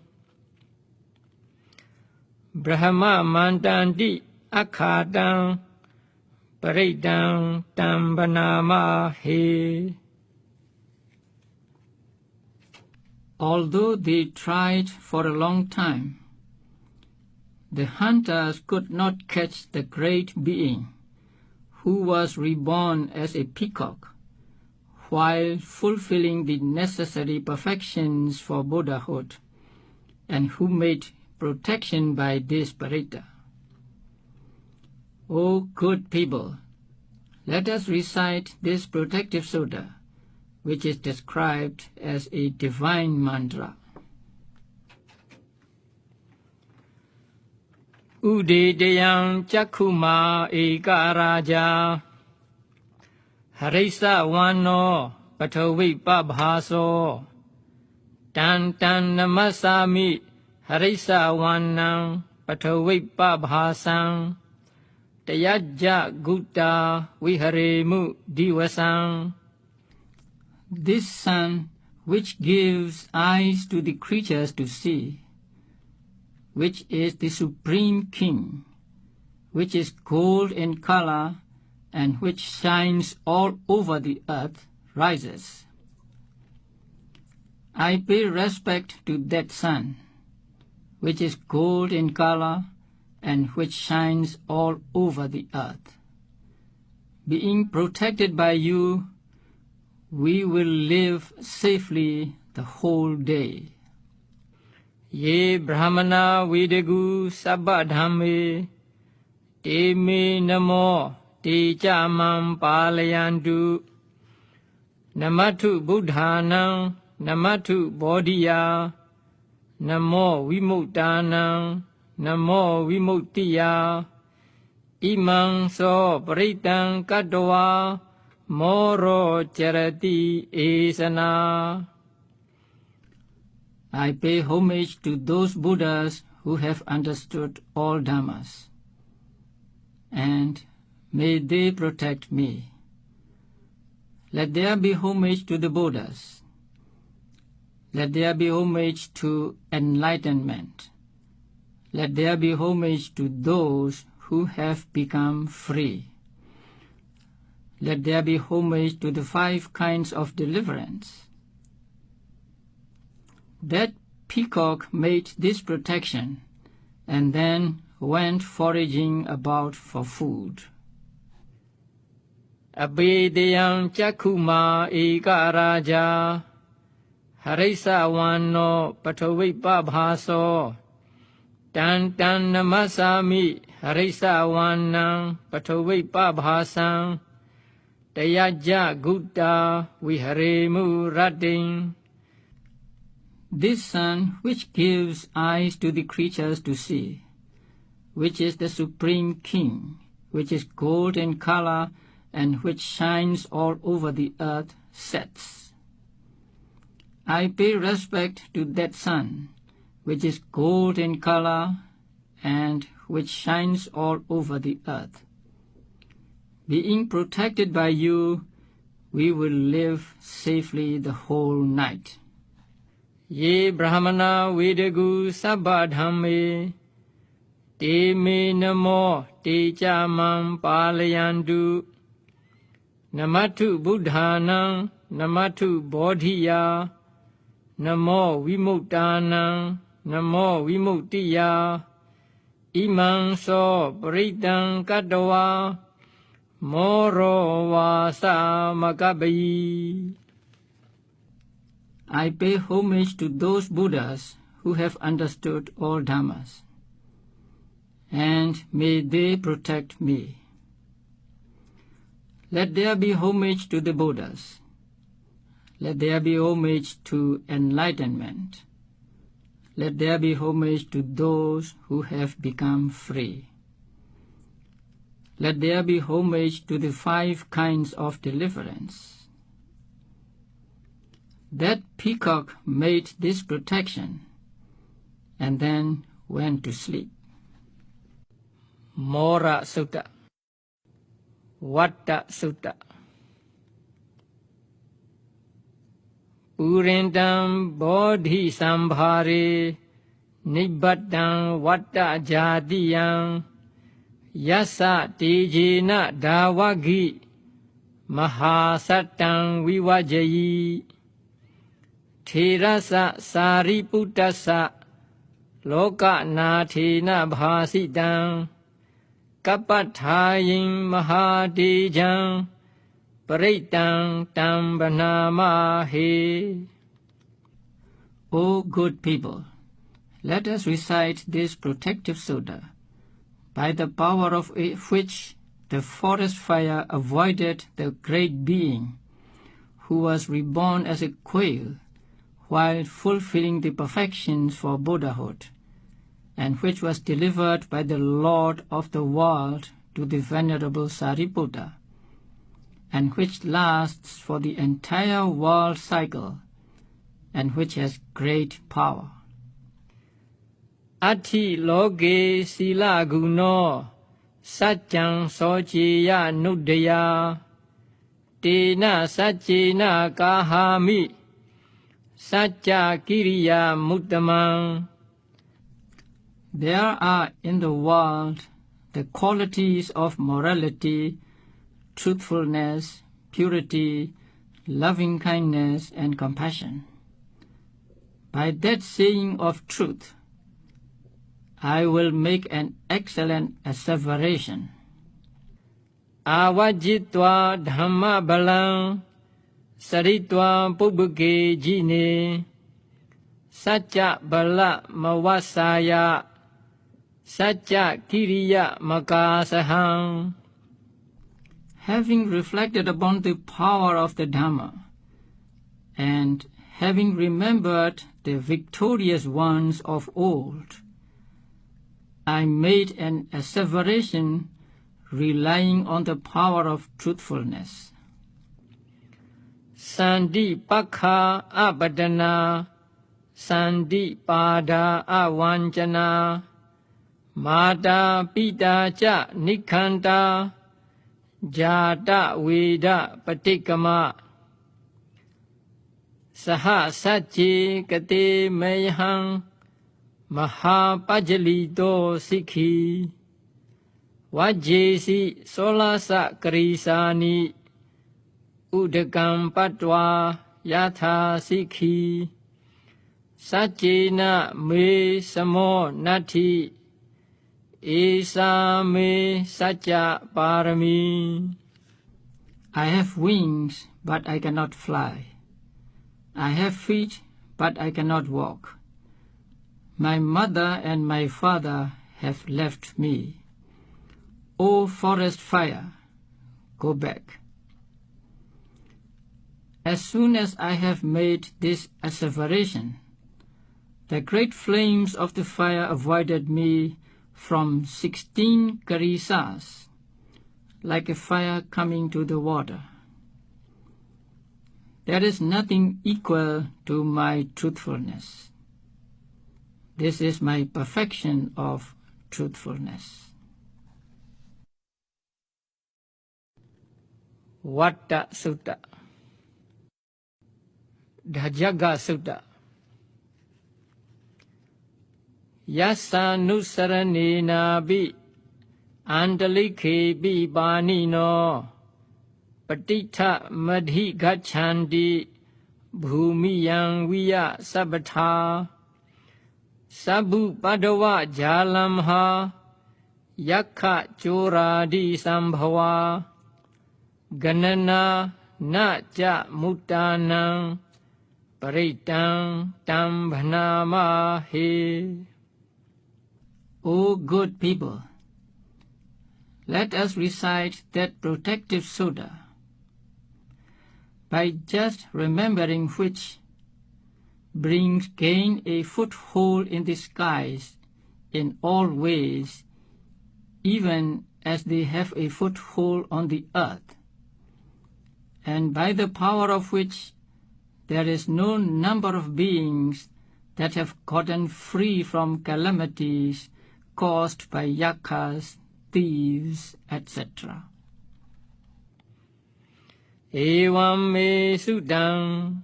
Brahma mandanti akhatam, Paritta Tambanama he. Although they tried for a long time, the hunters could not catch the great being who was reborn as a peacock while fulfilling the necessary perfections for Buddhahood, and who made protection by this Paritta. O good people, let us recite this protective sutta, which is described as a divine mantra. Udidayam Chakuma Ekaraja Harisa Wano Patavipa Bhaso Tan Namasami Harisa Wanam Patavipa Bhasam Tayaja Gutta Viharemu Diwasam. This sun, which gives eyes to the creatures to see, which is the Supreme King, which is gold in color and which shines all over the earth, rises. I pay respect to that sun, which is gold in color and which shines all over the earth. Being protected by you, we will live safely the whole day. Ye Brahmana Videgu Sabba Dhamme Te me namo Te chamam palayantu Namatu Buddhanam Namatu Bodhiya Namo Vimuttanam Namo Vimuttiya Imang so Paritang Kadwa Moro Charati Esana. I pay homage to those Buddhas who have understood all Dhammas, and may they protect me. Let there be homage to the Buddhas. Let there be homage to enlightenment. Let there be homage to those who have become free. Let there be homage to the 5 kinds of deliverance. That peacock made this protection and then went foraging about for food. Abedayam Chakuma Ekaraja Harisa Wano Patavipa Bhaso Tan Namasami Harisa Wanam Patavipa Bhasam Tayaja Gutta Viharemu Radin. This sun, which gives eyes to the creatures to see, which is the Supreme King, which is gold in color and which shines all over the earth, sets. I pay respect to that sun, which is gold in color and which shines all over the earth. Being protected by you, we will live safely the whole night. Ye Brahmana Videgu Sabba Dhamme Te me namo Te chamam palayantu Namatu Buddhanam Namatu Bodhiya Namo Vimuttanam Namo Vimuttiya Imang so Paritang Kadwa Moro Vasa Makabayi. I pay homage to those Buddhas who have understood all Dhammas, and may they protect me. Let there be homage to the Buddhas. Let there be homage to enlightenment. Let there be homage to those who have become free. Let there be homage to the 5 kinds of deliverance. That peacock made this protection and then went to sleep. Mora Sutta Vatta Sutta Purindam Bodhi Sambhare Nibbadam Vatta Jadiyam Yasa tejena dawagi mahasatang vivajayi Thirasa sariputasa loka nathena bhasitang kapathayin mahadejang Paritang tam banamahe. O good people, let us recite this protective sutta, by the power of which the forest fire avoided the great being who was reborn as a quail while fulfilling the perfections for Buddhahood, and which was delivered by the Lord of the world to the Venerable Sariputta, and which lasts for the entire world cycle, and which has great power. Ati loge sila guno satjang sojiya nuddaya tena sajjena kahami sajja kiriya muttamang. There are in the world the qualities of morality, truthfulness, purity, loving-kindness, and compassion. By that saying of truth, I will make an excellent asseveration. Avajitva Dhamma balang saritva pubbake jine sajja bala mawasaya sajja kiriya makasahang. Having reflected upon the power of the Dhamma, and having remembered the victorious ones of old, I made an asseveration relying on the power of truthfulness. Sandi pakha abadana, sandi pada avanjana, mata pita cha nikhanta, jata veda patikama. Saha satche kate mayhang, mahapajalito sikhi, vajjesi solasa karisani, udakam patwa yatha sikhi, satchena me samo nati, esa me satcha parami. I have wings, but I cannot fly. I have feet, but I cannot walk. My mother and my father have left me. O forest fire, go back. As soon as I have made this asseveration, the great flames of the fire avoided me from 16 karisas, like a fire coming to the water. There is nothing equal to my truthfulness. This is my perfection of truthfulness. Vatta Sutta Dhajaga Sutta Yasa nusaranena bi andalikhe bi banino Patitha madhi gacchandi bhumiyang viya sabatha Sabbu padava jalamha yakha choradi sambhava Ganana na ja mutanang paritang tam bhanamahe. O good people, let us recite that protective sutta, by just remembering which brings gain a foothold in the skies in all ways, even as they have a foothold on the earth, and by the power of which there is no number of beings that have gotten free from calamities caused by yakas, thieves, etc. Evam me sudang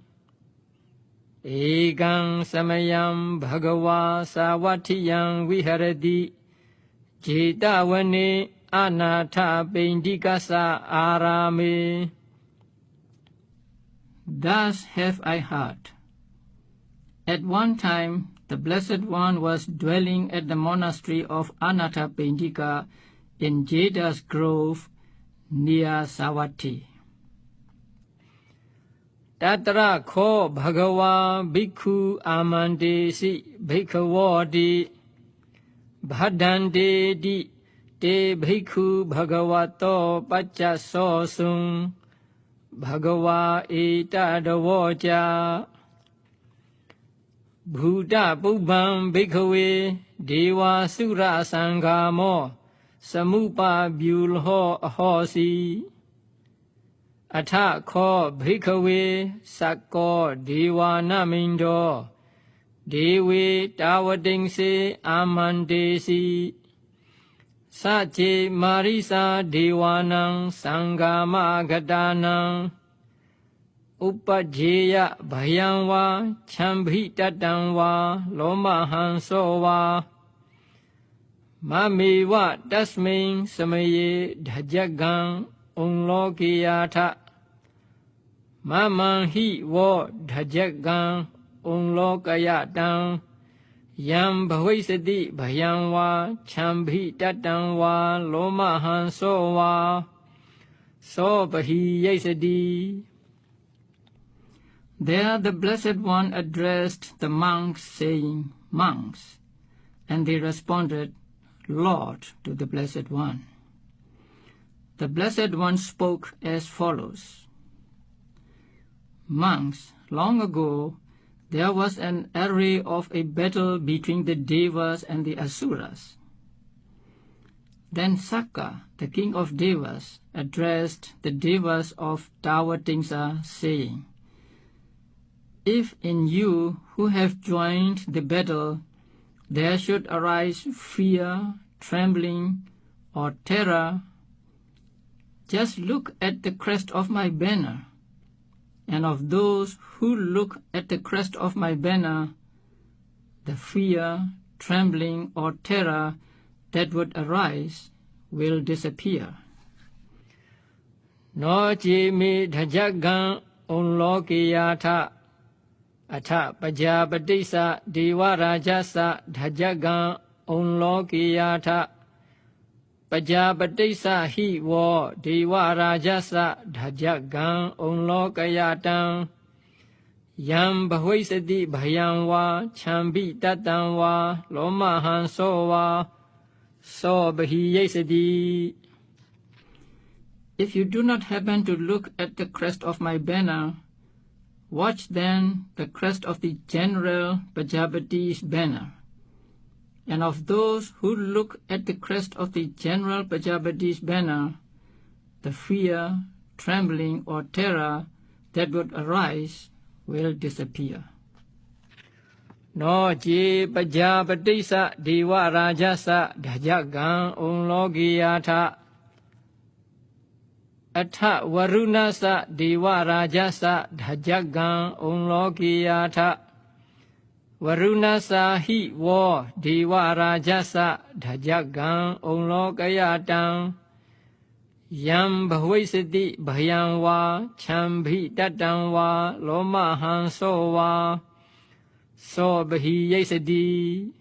ekang samayam bhagava savatiyang viharati jetavane anatha pindikasa arame. Thus have I heard. At one time, the Blessed One was dwelling at the monastery of Anathapindika in Jada's Grove near Savatthi. Tatra kho bhagava bhikkhu amandesi bhikkhawodi bhadante te bhikkhu bhagavato paccaso sum bhagava etadavoja bhuta pubbam bhikkhawe deva sura sanghamo samupa byulho ahosi atha kho bhikkhawe sakko deva namindo dewe tawadingse amandesi sache marisa devanang sanghama gadanang upajjeya bhayam va chambhi tatam va lomahanso va mameva tasmin samaye dhajagam unlokiyatha mamanhi vo dhajagam unlokayatam yam bhavisati bhayam va chambhi tatam va lomahanso va so bahiyasati. There the Blessed One addressed the monks, saying, "Monks," and they responded, "Lord," to the Blessed One. The Blessed One spoke as follows. Monks, long ago there was an array of a battle between the Devas and the Asuras. Then Sakka, the king of Devas, addressed the Devas of Tawatingsa, saying, "If in you who have joined the battle there should arise fear, trembling, or terror, just look at the crest of my banner, and of those who look at the crest of my banner, the fear, trembling, or terror that would arise will disappear." No je me dhajagam unlokiyatha atha pajapatissa deva rajasa dhajagam unlokiyatha pajapatissa hi vo deva rajasa dhajagam unlokayatam yam bhavisati bhayam va chambhi tatam va lomahanso va so bahiyasati. If you do not happen to look at the crest of my banner, watch then the crest of the general Pajapati's banner. And of those who look at the crest of the general Pajapati's banner, the fear, trembling, or terror that would arise will disappear. No je pajapatissa deva rajasa dhajagam unlokiyatha atha varunasa deva rajasa dhajagam unlokiyatha varunasa hi vo deva rajasa dhajagam unlokayatam yam bhavisati bhayam va chambhi tatam va lomahanso va so bahiyasati.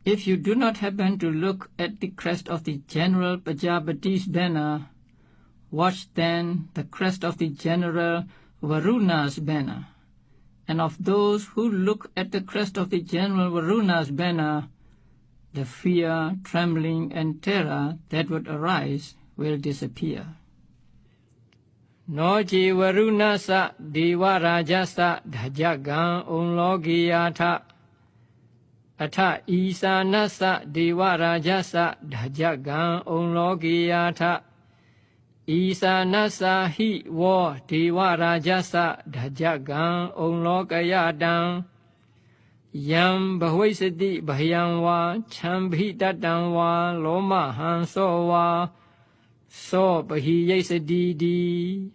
If you do not happen to look at the crest of the general Pajapati's banner, watch then the crest of the general Varuna's banner. And of those who look at the crest of the general Varuna's banner, the fear, trembling, and terror that would arise will disappear. No je varunasa deva rajasa dhajagam unlokiyatha atha isanasa deva rajasa dhajagam unlokiyatha isanasa hi vo deva rajasa dhajagam unlokayatam yam bhavisati bhayam va chambhi tatam va lomahanso va so bahiyasati.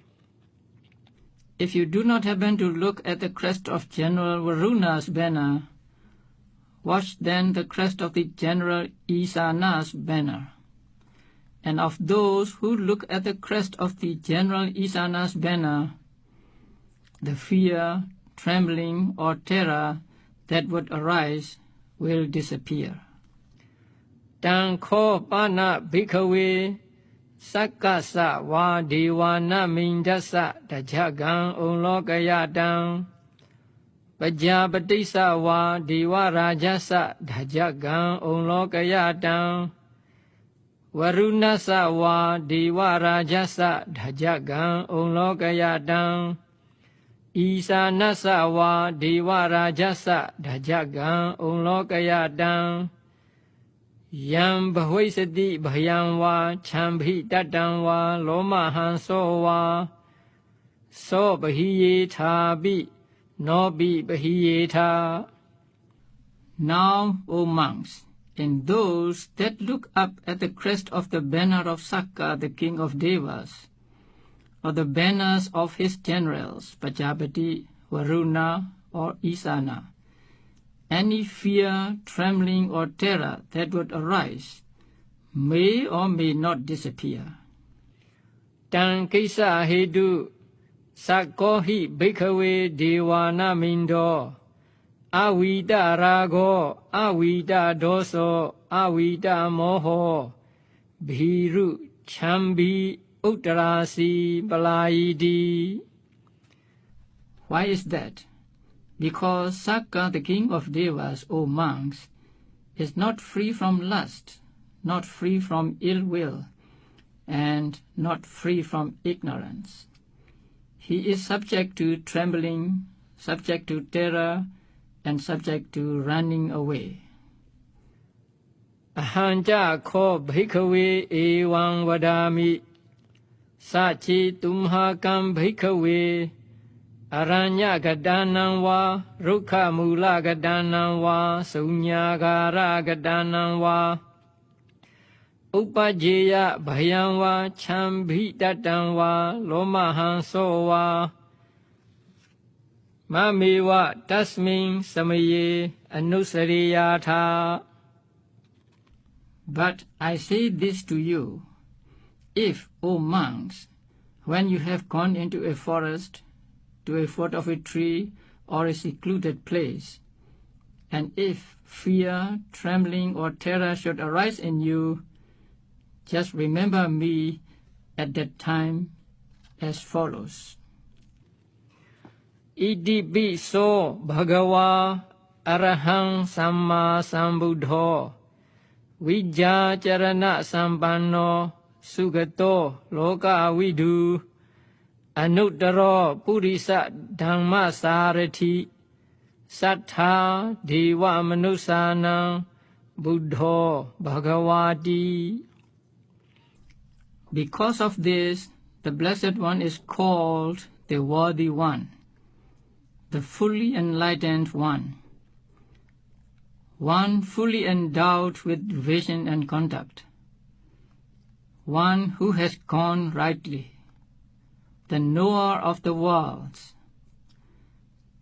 If you do not happen to look at the crest of General Varuna's banner, watch then the crest of the General Isana's banner. and of those who look at the crest of the General Isana's banner, the fear, trembling, or terror that would arise will disappear. Tang kho pana bhikkhave sakkasa va devana mindasa dajagan ulokayatang Pajapatisa va deva rajasa dajagan ulokayatang Varunasa va deva rajasa dajagan ulokayatang Isanasa va deva rajasa dajagan ulokayatang Yam bhavisati bhayam va chambhi tattam va lomahan so va so bahiyetha bi no bi bahiyetha. Now, O monks, in those that look up at the crest of the banner of Sakka, the king of Devas, or the banners of his generals, Pajapati, Varuna, or Isana, any fear, trembling, or terror that would arise may or may not disappear. Tang kisa hedu sakkohi bhikkhave devana mindo avida rago avida doso avida moho bhiru chambi uttarasi balayidi. Why is that? Because Sakka, the king of Devas, O monks, is not free from lust, not free from ill will, and not free from ignorance. He is subject to trembling, subject to terror, and subject to running away. Ahanja kho bhikkhave evam vadami sachi tumhakam bhikkhave Aranya gadanam va rukha mula gadanam va sunyagara gadanam va upajeya bhayam va chambhi tattam va lomahan so va mameva tasmin samaye anusariyatha. But I say this to you, if, O monks, when you have gone into a forest, to a foot of a tree or a secluded place, and if fear, trembling, or terror should arise in you, just remember me at that time as follows. Iti piso bhagava arahang samma sambuddho vijja charana sampanno sugato loka vidu Anuttaro purisa dhamma sarati sattha deva manusanam buddho bhagavati. Because of this, the Blessed One is called the Worthy One, the fully enlightened one, one fully endowed with vision and conduct, one who has gone rightly, the knower of the worlds,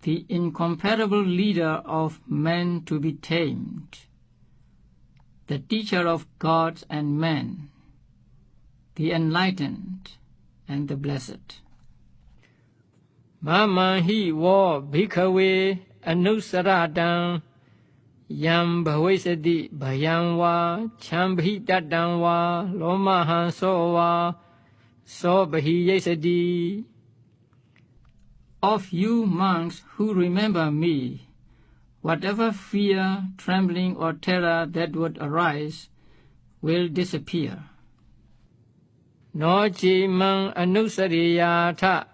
the incomparable leader of men to be tamed, the teacher of gods and men, the enlightened and the blessed. Mamahi wo bhikkhave anusaratam yam bhavisati bhayam va chambhi tattam va lomahan so va so bahiyesati. Of you monks who remember me, whatever fear, trembling, or terror that would arise will disappear. No chimang anusariyatha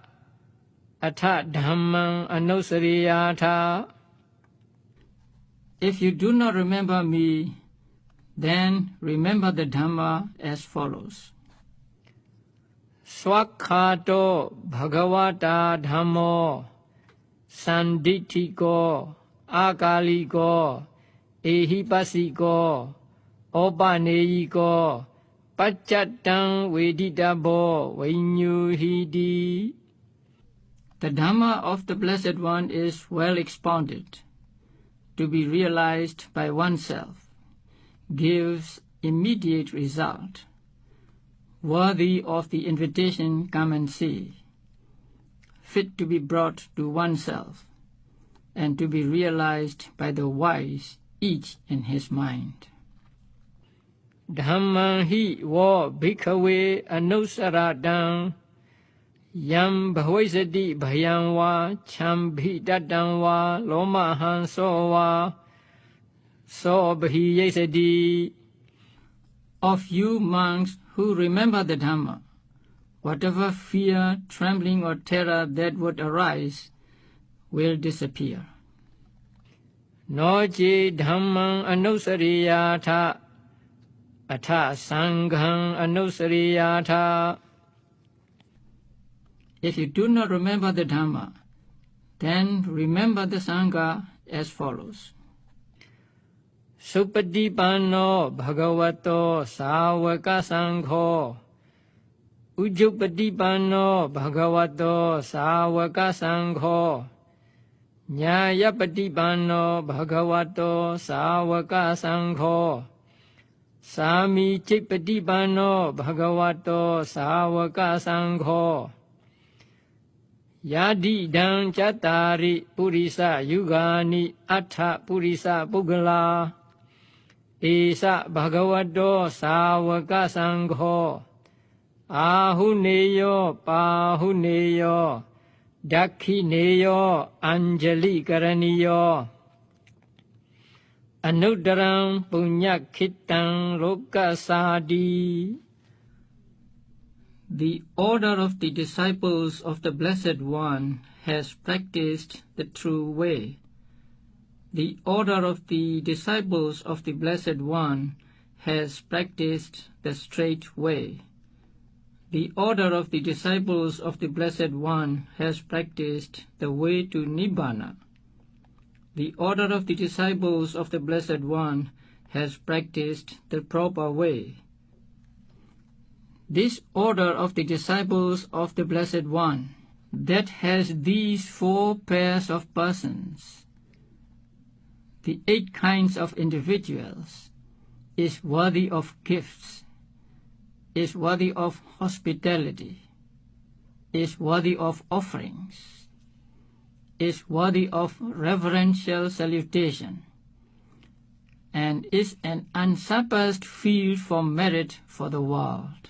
atha dhammang anusariyatha. If you do not remember me, then remember the Dhamma as follows. Swakhato bhagavata dhammo sanditthiko akaliko ehipasiko opaneyiko paccattam veditabo vinyuhiti. The Dhamma of the Blessed One is well expounded, to be realized by oneself, gives immediate result, worthy of the invitation, come and see, fit to be brought to oneself, and to be realized by the wise, each in his mind. Dhamma hi wo bhikkhave anusaratam yam bhavaisati bhayam va chambhi tatam va lomaham so va so bhiyesati. Of you monks who remember the Dhamma, whatever fear, trembling or terror that would arise will disappear. Noje dhammam anusariyatha atha sangham anusariyatha. If you do not remember the Dhamma, then remember the Sangha as follows. Supatipanno bhagavato savaka sangho Ujjupatipanno bhagavato savaka sangho Nyayapatipanno bhagavato savaka sangho Sami chipatipanno bhagavato savaka sangho Yadi dang chatari purisa yugani atha purisa pugala Esa bhagavato savaka sangho Ahuneyo pahuneyo dakhineyo anjali karaniyo Anuttaram punyakhitam lokasadi. The order of the disciples of the Blessed One has practiced the true way. The order of the disciples of the Blessed One has practiced the straight way. The order of the disciples of the Blessed One has practiced the way to Nibbana. The order of the disciples of the Blessed One has practiced the proper way. This order of the disciples of the Blessed One that has these 4 pairs of persons, the 8 kinds of individuals, is worthy of gifts, is worthy of hospitality, is worthy of offerings, is worthy of reverential salutation, and is an unsurpassed field for merit for the world.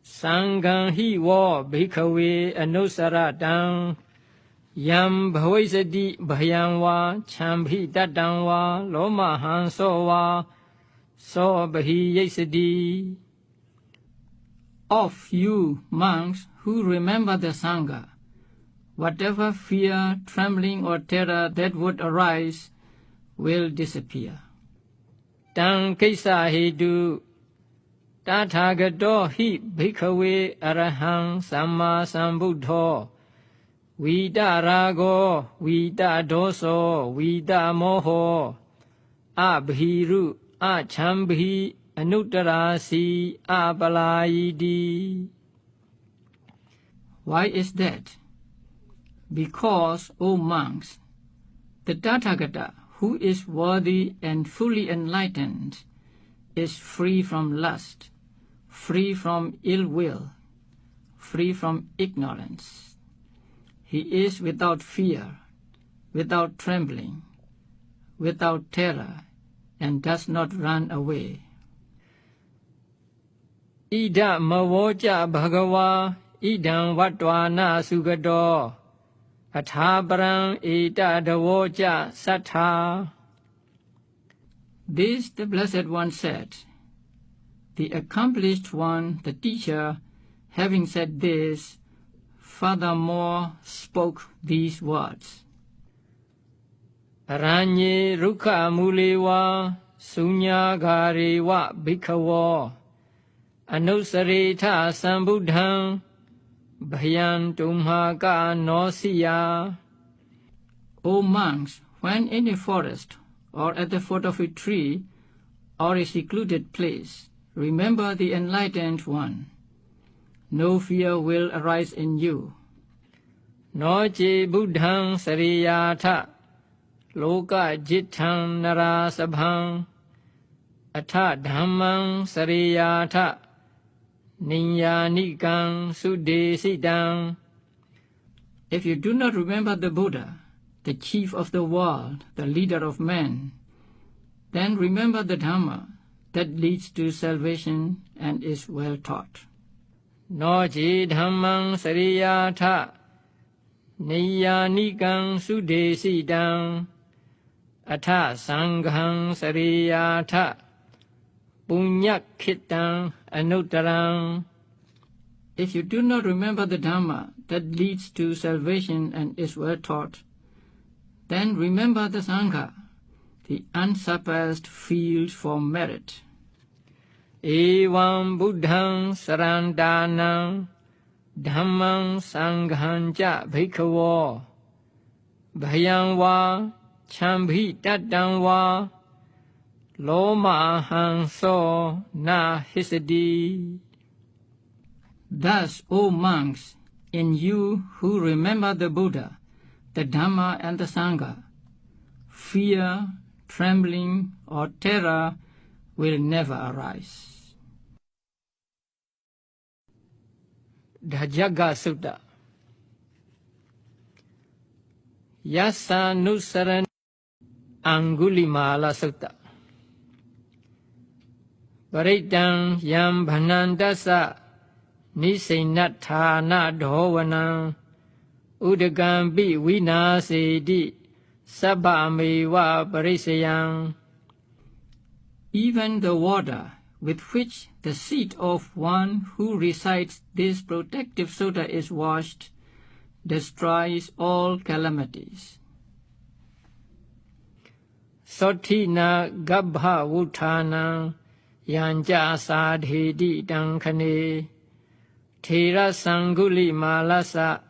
Sangham hi wo bhikkhave anusaratam yam bhavaisati bhayam va chambhi tatam va lomaham so va so bhiyesati. Of you monks who remember the Sangha, whatever fear, trembling or terror that would arise will disappear. Tang kaisa hetu Tathagato hi bhikkhave arahang samma sambuddho Vida rago, vida doso, vida moho Abhiru achambhi anuttarasi apalayidi. Why is that? Because, O monks, the Tathagata, who is worthy and fully enlightened, is free from lust, free from ill will, free from ignorance. He is without fear, without trembling, without terror, and does not run away. Ida mavoja bhagava idam vattvana sugado athaparang ita davoja sattha. This the Blessed One said. The accomplished one, the teacher, having said this, furthermore spoke these words. Aranye rukha mulewa sunyagarewa bhikkhavo anusareta sambuddham bhayan tumhaka nosiya. O monks, when in a forest or at the foot of a tree or a secluded place, remember the Enlightened One. No fear will arise in you. Noche buddham sariyatha loka jitham narasabham atha dhammam sariyatha Ninyanikang Sudesitam. If you do not remember the Buddha, the chief of the world, the leader of men, then remember the Dhamma that leads to salvation and is well taught. Noji Dhammang Sariyatha Niyanikang Sudesitam Atha Sanghang Sariyatha Punyakhitang Anuttarang. If you do not remember the Dhamma that leads to salvation and is well taught, then remember the Sangha, the unsurpassed field for merit. Evam Buddhang Sarantanang Dhammang Sanghang Cha Bhikkhavo Bhayang Va Chambhi Tattang Va Loma Hang So Na Hisadi. Thus, O monks, in you who remember the Buddha, the Dhamma and the Sangha, fear, trembling, or terror will never arise. Dhajaga Sutta. Yasa Nusaran Angulimala Sutta. Parittam Yam Bhanandasa Nisainathana Dhovanam Udagambi Vinasedi Sabbamewa Parisayam. Even the water with which the seat of one who recites this protective sutta is washed destroys all calamities. Sotina Gabha Vutana Yanja Sadhedi Dankane Thera Sanguli Malasa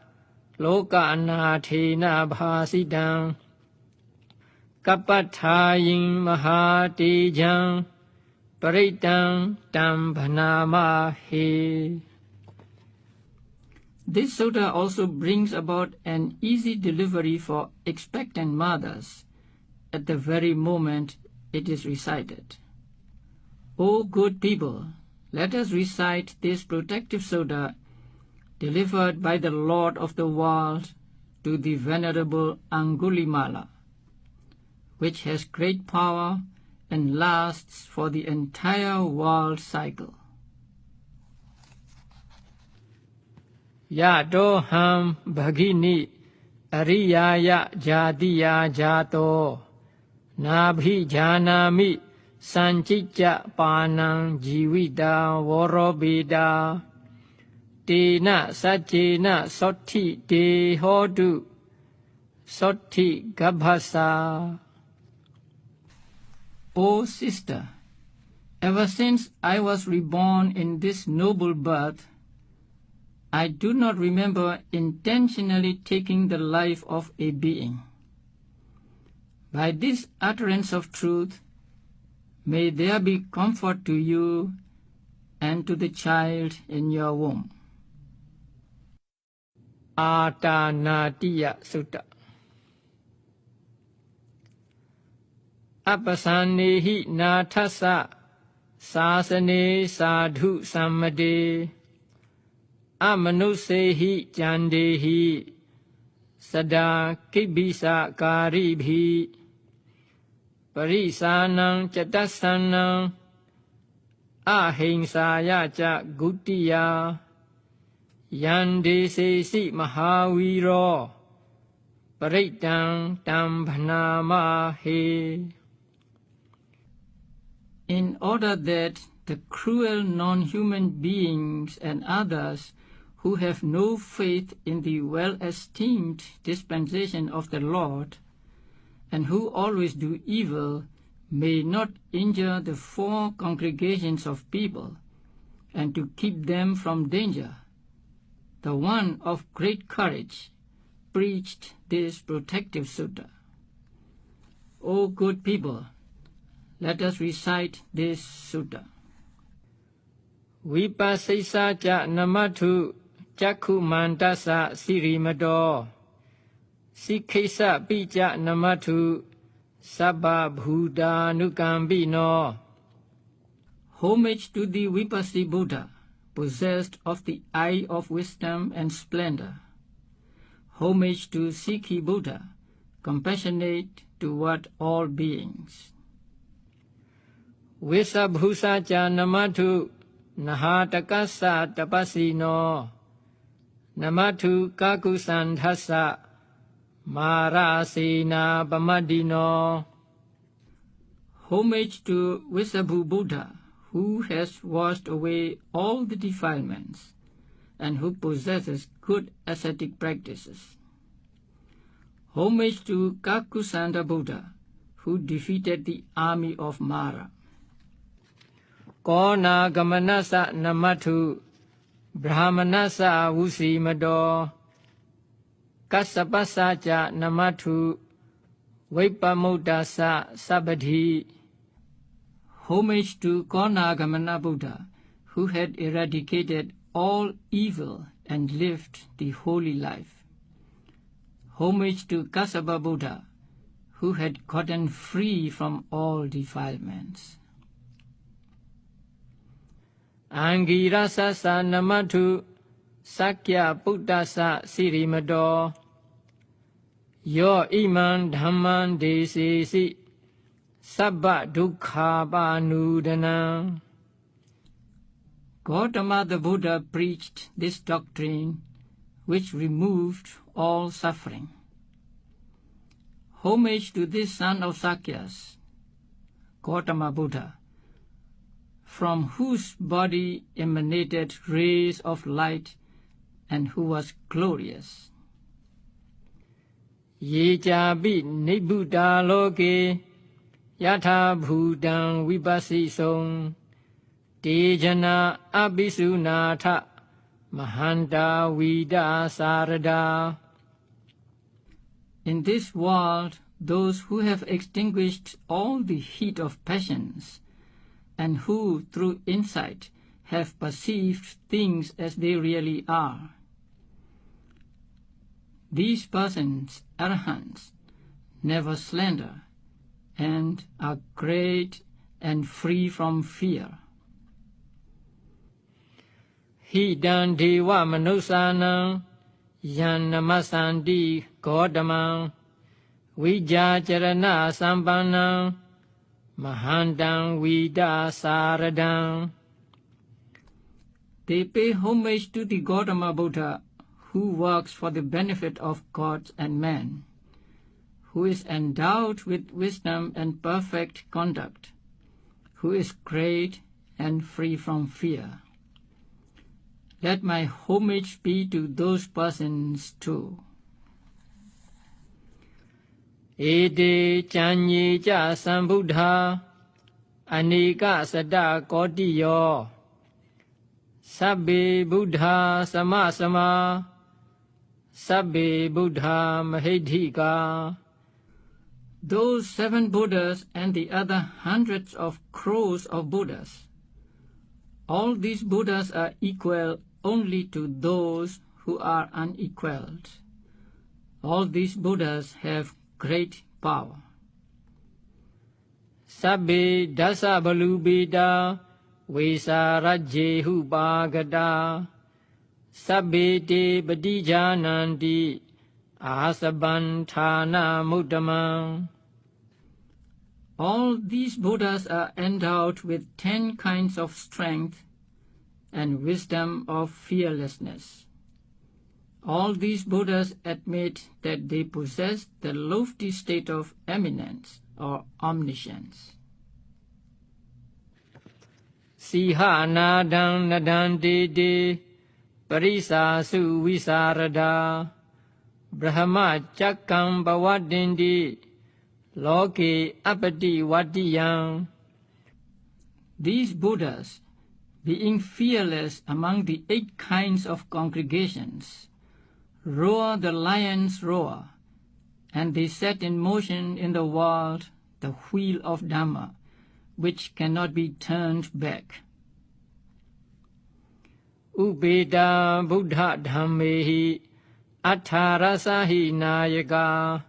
Loka Anathena Bhasidam Kapathayin Mahatejam Parittam Tambhanamahe. This sutta also brings about an easy delivery for expectant mothers at the very moment it is recited. O good people, let us recite this protective sutta delivered by the Lord of the world to the Venerable Angulimala, which has great power and lasts for the entire world cycle. Yadoham Bhagini Ariyaya Jatiya Jato Nabhi Janami Sanchicha Panang Jivita Vorobida Tena Sajena Sotti De Hodu Sotti Gabhasa. O sister, ever since I was reborn in this noble birth, I do not remember intentionally taking the life of a being. By this utterance of truth, may there be comfort to you and to the child in your womb. Atanatiya Sutta. Apasanehi nathasa sasane sadhu sammade amanusehi jandehi sada kibisa karibhi parisanang chatasanang ahingsaya cha gutiya yande sesi mahaviro parittam tambhanamahe. In order that the cruel non-human beings and others who have no faith in the well-esteemed dispensation of the Lord and who always do evil may not injure the four congregations of people and to keep them from danger, the one of great courage preached this protective sutta. O good people, let us recite this sutta. Vipasisa cha namatu chakhu mandasa sirimado sikhesa pija namatu sabba bhuda nukambino. Homage to the Vipassi Buddha, possessed of the eye of wisdom and splendor. Homage to Sikhi Buddha, compassionate toward all beings. Visabhusa cha namatu nahatakasa tapasino namatu kakusandhasa marasena pamadino. Homage to Visabhu Buddha, who has washed away all the defilements and who possesses good ascetic practices. Homage to Kakusanda Buddha, who defeated the army of Mara. Kona gamanasa namatu brahmanasa vusimado kasapasa cha namatu vipamudasa sabadhi. Homage to Konagamana Buddha, who had eradicated all evil and lived the holy life. Homage to Kasapa Buddha, who had gotten free from all defilements. Angirasa sa namatu sakya buddhasa sirimado yo iman dhamman desisi sabba dukkha panudana. Gautama the Buddha preached this doctrine which removed all suffering. Homage to this son of Sakyas, Gautama Buddha, from whose body emanated rays of light and who was glorious. Ye jabi nibbutta loke yatha bhutan vipasisong tejana abhisunatha mahanta vida sarada. In this world, those who have extinguished all the heat of passions and who, through insight, have perceived things as they really are. These persons, arahants, never slander and are great and free from fear. Hidam deva manusanam yan namasanti Gautama vijacharana sampannam mahantam vida saradam. They pay homage to the Gautama Buddha, who works for the benefit of gods and men, who is endowed with wisdom and perfect conduct, who is great and free from fear. Let my homage be to those persons too. Ede chanye cha sambuddha anika sada kotiyo sabbe buddha samasama sabbe buddha mahedhika. Those 7 Buddhas and the other hundreds of crores of Buddhas, all these Buddhas are equal only to those who are unequaled. All these Buddhas have great power. Sabbe dasa balubeda vesarajje hupagata sabbe te padijananti asabantana muddamam. All these Buddhas are endowed with 10 kinds of strength and wisdom of fearlessness. All these Buddhas admit that they possess the lofty state of eminence or omniscience. Siha nadam nadante te parisa su visarada brahma chakam bhavatindi loke apati vatiyam. These Buddhas, being fearless among the 8 kinds of congregations, roar the lion's roar, and they set in motion in the world the wheel of Dhamma, which cannot be turned back. Ubeda buddha dhammehi attharasahi nayaka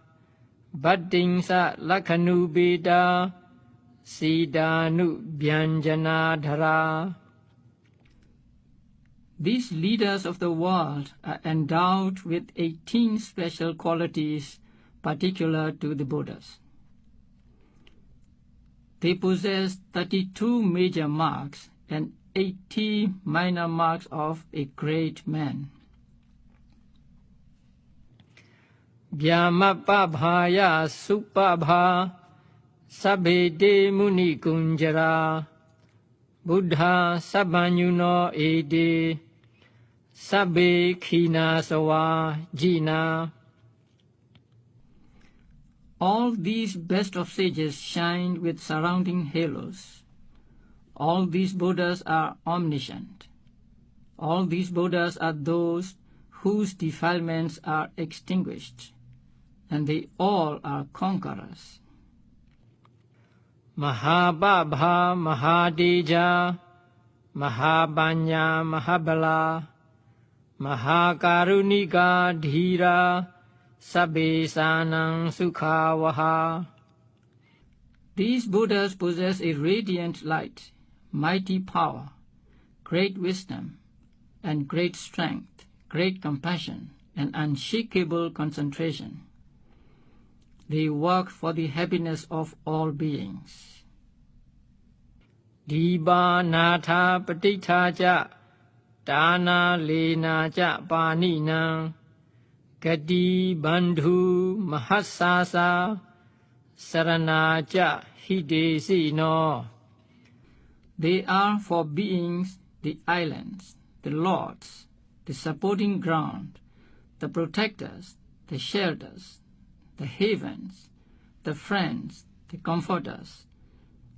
Bhaddingsa lakhanu beda sidanu bhyanjanadhara. These leaders of the world are endowed with 18 special qualities particular to the Buddhas. They possess 32 major marks and 80 minor marks of a great man. Vyamapabhaya supabha sabhete muni kunjara Buddha sabanyuno ede sabbe khina sawa jina. All these best of sages shine with surrounding halos. All these Buddhas are omniscient. All these Buddhas are those whose defilements are extinguished, and they all are conquerors. Mahababha Mahadeja Mahabanya Mahabala Mahakarunika Dhira Sabbe Sanang Sukhavaha. These Buddhas possess a radiant light, mighty power, great wisdom, and great strength, great compassion, and unshakable concentration. They work for the happiness of all beings. Diba Natha Patitha Cha Dana Lena Cha Paninang Gati Bandhu Mahasasa Sarana Cha Hidesi no. They are for beings the islands, the lords, the supporting ground, the protectors, the shelters, the havens, the friends, the comforters,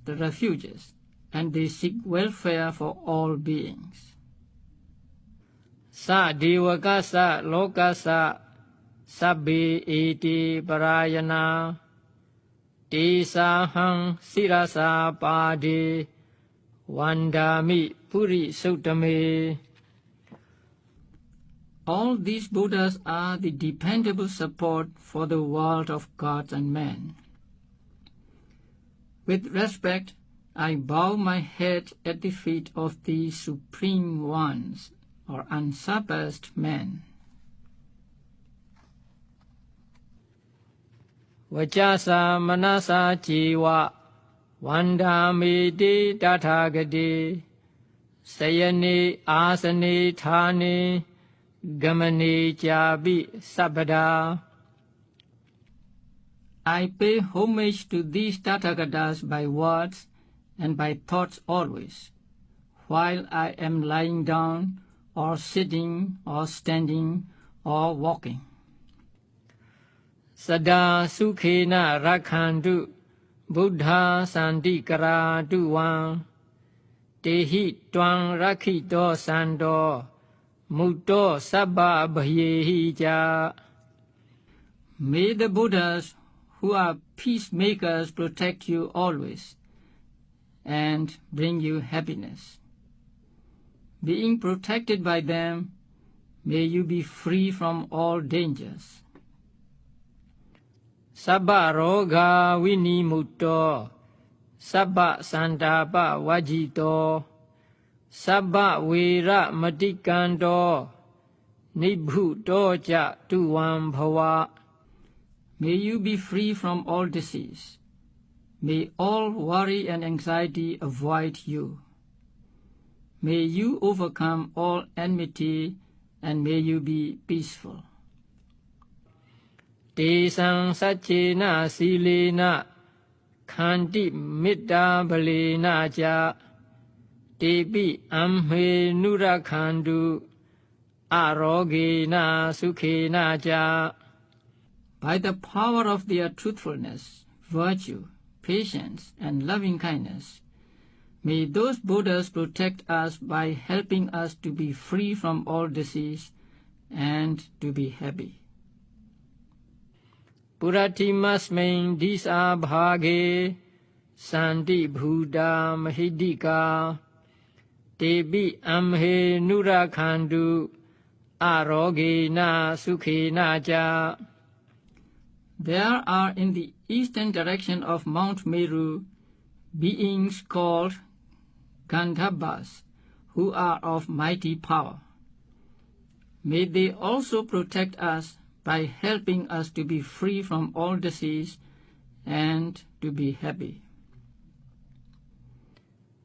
the refuges, and they seek welfare for all beings. Sa devaka sa lokasa sabbe eti parayana te sahang sirasa pade vandami puri suttame. All these Buddhas are the dependable support for the world of gods and men. With respect, I bow my head at the feet of these supreme ones, or unsurpassed men. Vajasa manasa jiva vandami de tathagate sayane asane thane gamane jabi sabada. I pay homage to these Tathagatas by words and by thoughts always, while I am lying down, or sitting, or standing, or walking. Sada sukhena rakhandu buddha sandikara duwan tehi twang rakhito sando mutto sabba bhayehi ja. May the Buddhas, who are peacemakers, protect you always and bring you happiness. Being protected by them, may you be free from all dangers. Sabba roga vinimutto sabba sandapa vajito sabba vera matikando nibhuto ja tuvam bhava. May you be free from all disease. May all worry and anxiety avoid you. May you overcome all enmity, and may you be peaceful. Tesang sachena silena khanti mitta balena ja tepi amhe nurakhandu arogena sukhena ja. By the power of their truthfulness, virtue, patience, and loving-kindness, may those Buddhas protect us by helping us to be free from all disease and to be happy. Puratimasmain disa bhage santi bhuda mahidika tebi amhe nurakhandu arogena sukhena ja. There are in the eastern direction of Mount Meru beings called Gandhabas, who are of mighty power. May they also protect us by helping us to be free from all disease and to be happy.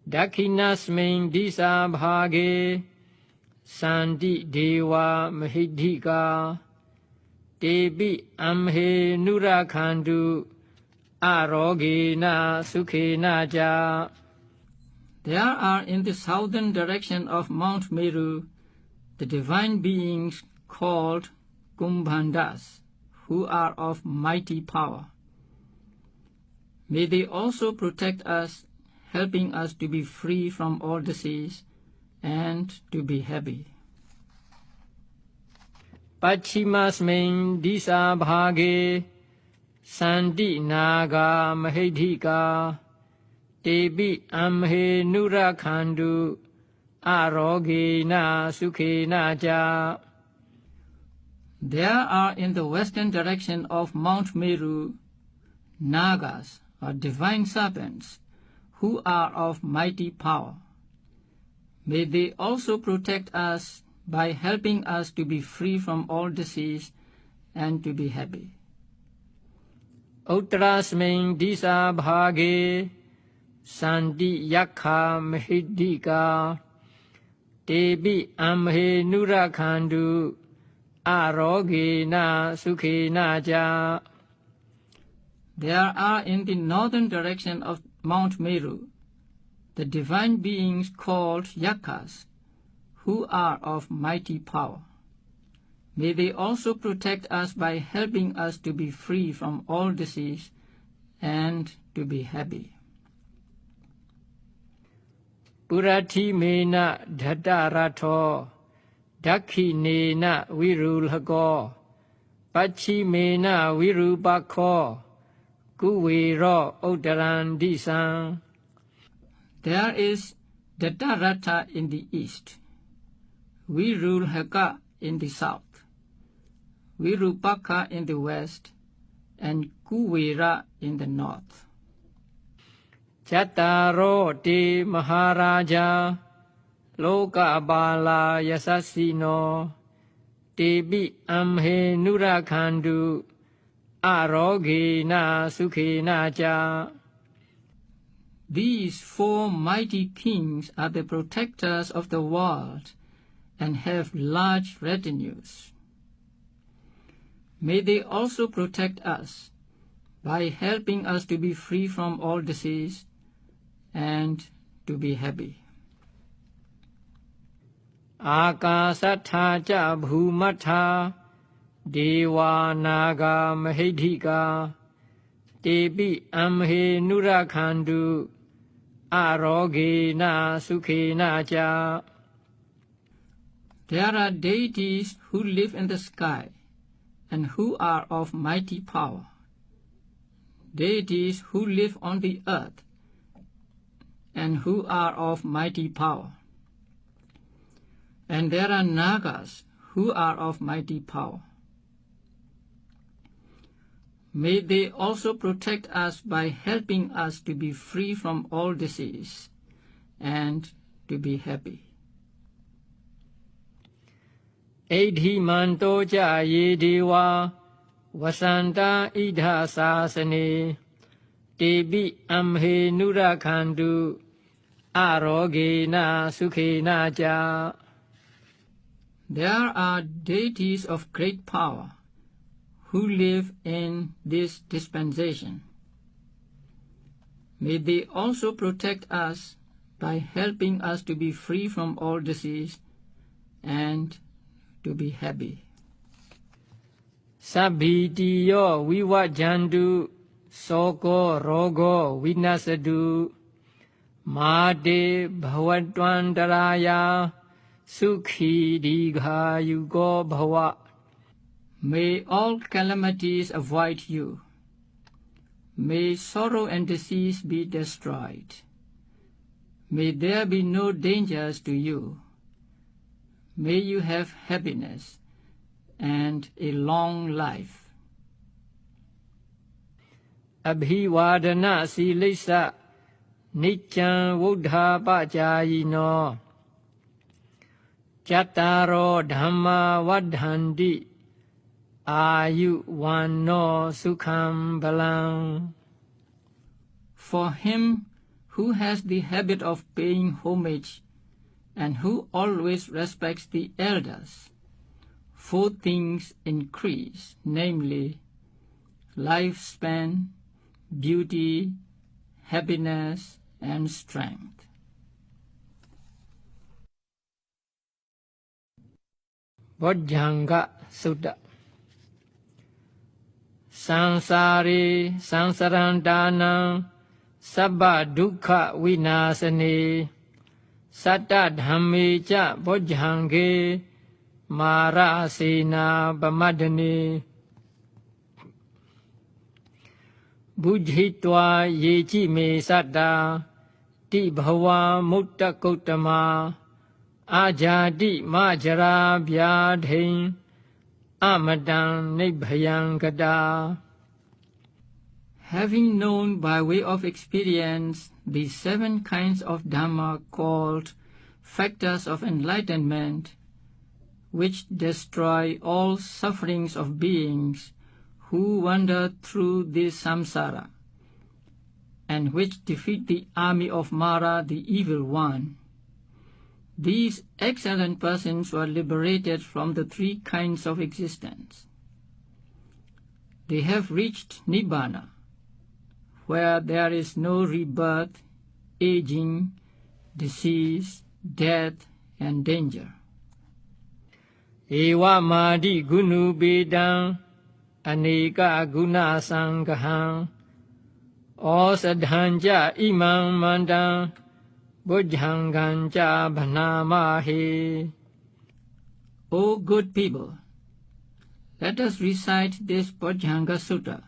Dakhinasmin disa bhage Sandi Dewa Mahidika Debi Amhe Nurakhandu Arogena Sukhena Ja. There are in the southern direction of Mount Meru the divine beings called Kumbhandas, who are of mighty power. May they also protect us, helping us to be free from all disease and to be happy. Pachimasmin disa bhage Sandi Naga Mahidika Debi Amhe Nurakhandu Arogena Sukhena Ja. There are in the western direction of Mount Meru Nagas, or divine serpents, who are of mighty power. May they also protect us by helping us to be free from all disease and to be happy. Uttarasmin disa bhage Sandi Yakha Mahidika Debi Amhe Nurakhandu Arogena Sukhena Ja. There are in the northern direction of Mount Meru the divine beings called Yakas, who are of mighty power. May they also protect us by helping us to be free from all disease and to be happy. Purati Mena Dhadarato Dakhi Nena Virulhago Pachi Mena Virubakho Kuwiro Uttaran Disan. There is Datarata in the east, Virulhaka in the south, Virupaka in the west, and Kuwira in the north. Chataro te Maharaja Loka Bala Yasasino Debi Amhe Nurakhandu Arogena Sukhena Ja. These four mighty kings are the protectors of the world and have large retinues. May they also protect us by helping us to be free from all disease and to be happy. Akasatha cha bhumatha Dewa Naga Mahidika Debi Amhe Nurakhandu Arogena Sukhena Ja. There are deities who live in the sky and who are of mighty power, deities who live on the earth and who are of mighty power, and there are Nagas who are of mighty power. May they also protect us by helping us to be free from all disease and to be happy. Eidhi manto ja ye dewa Vasanta idha sasane Debi Amhe Nurakhandu Arogena Sukhena Ja. There are deities of great power who live in this dispensation. May they also protect us by helping us to be free from all disease and to be happy. Sabhitiyo Vivajandu Soko Rogo Vinasadu Made Bhavatwantaraya Sukhi Digha Yugo Bhava. May all calamities avoid you. May sorrow and disease be destroyed. May there be no dangers to you. May you have happiness and a long life. Abhivadana Silisa Nityam Vudha Pachayino Chattaro Dhamma Vadhanti Ayu Vano Sukham Balang. For him who has the habit of paying homage and who always respects the elders, 4 things increase, namely lifespan, beauty, happiness, and strength. Bojjhanga Sutta. Sansari Sansarantanam Sabba Dukkha Vinasane Satta Dhamme Cha Bojjhange Mara Sena Bamadane Bujhitva Yechi Me Satta Ti Bhava Mutta Kottama Ajadi Majara Vyadhin Amadang Nibhayangada. Having known by way of experience the 7 kinds of Dhamma called factors of enlightenment, which destroy all sufferings of beings who wander through this samsara, and which defeat the army of Mara, the evil one, these excellent persons were liberated from the 3 kinds of existence. They have reached Nibbana, where there is no rebirth, aging, disease, death, and danger. Ewa Madi Gunu Bedang Aneka Guna Sangahang Osadhanja Imam Mandang Bojjhanganja Bhanamahe. O good people, let us recite this Bojjhanga Sutta,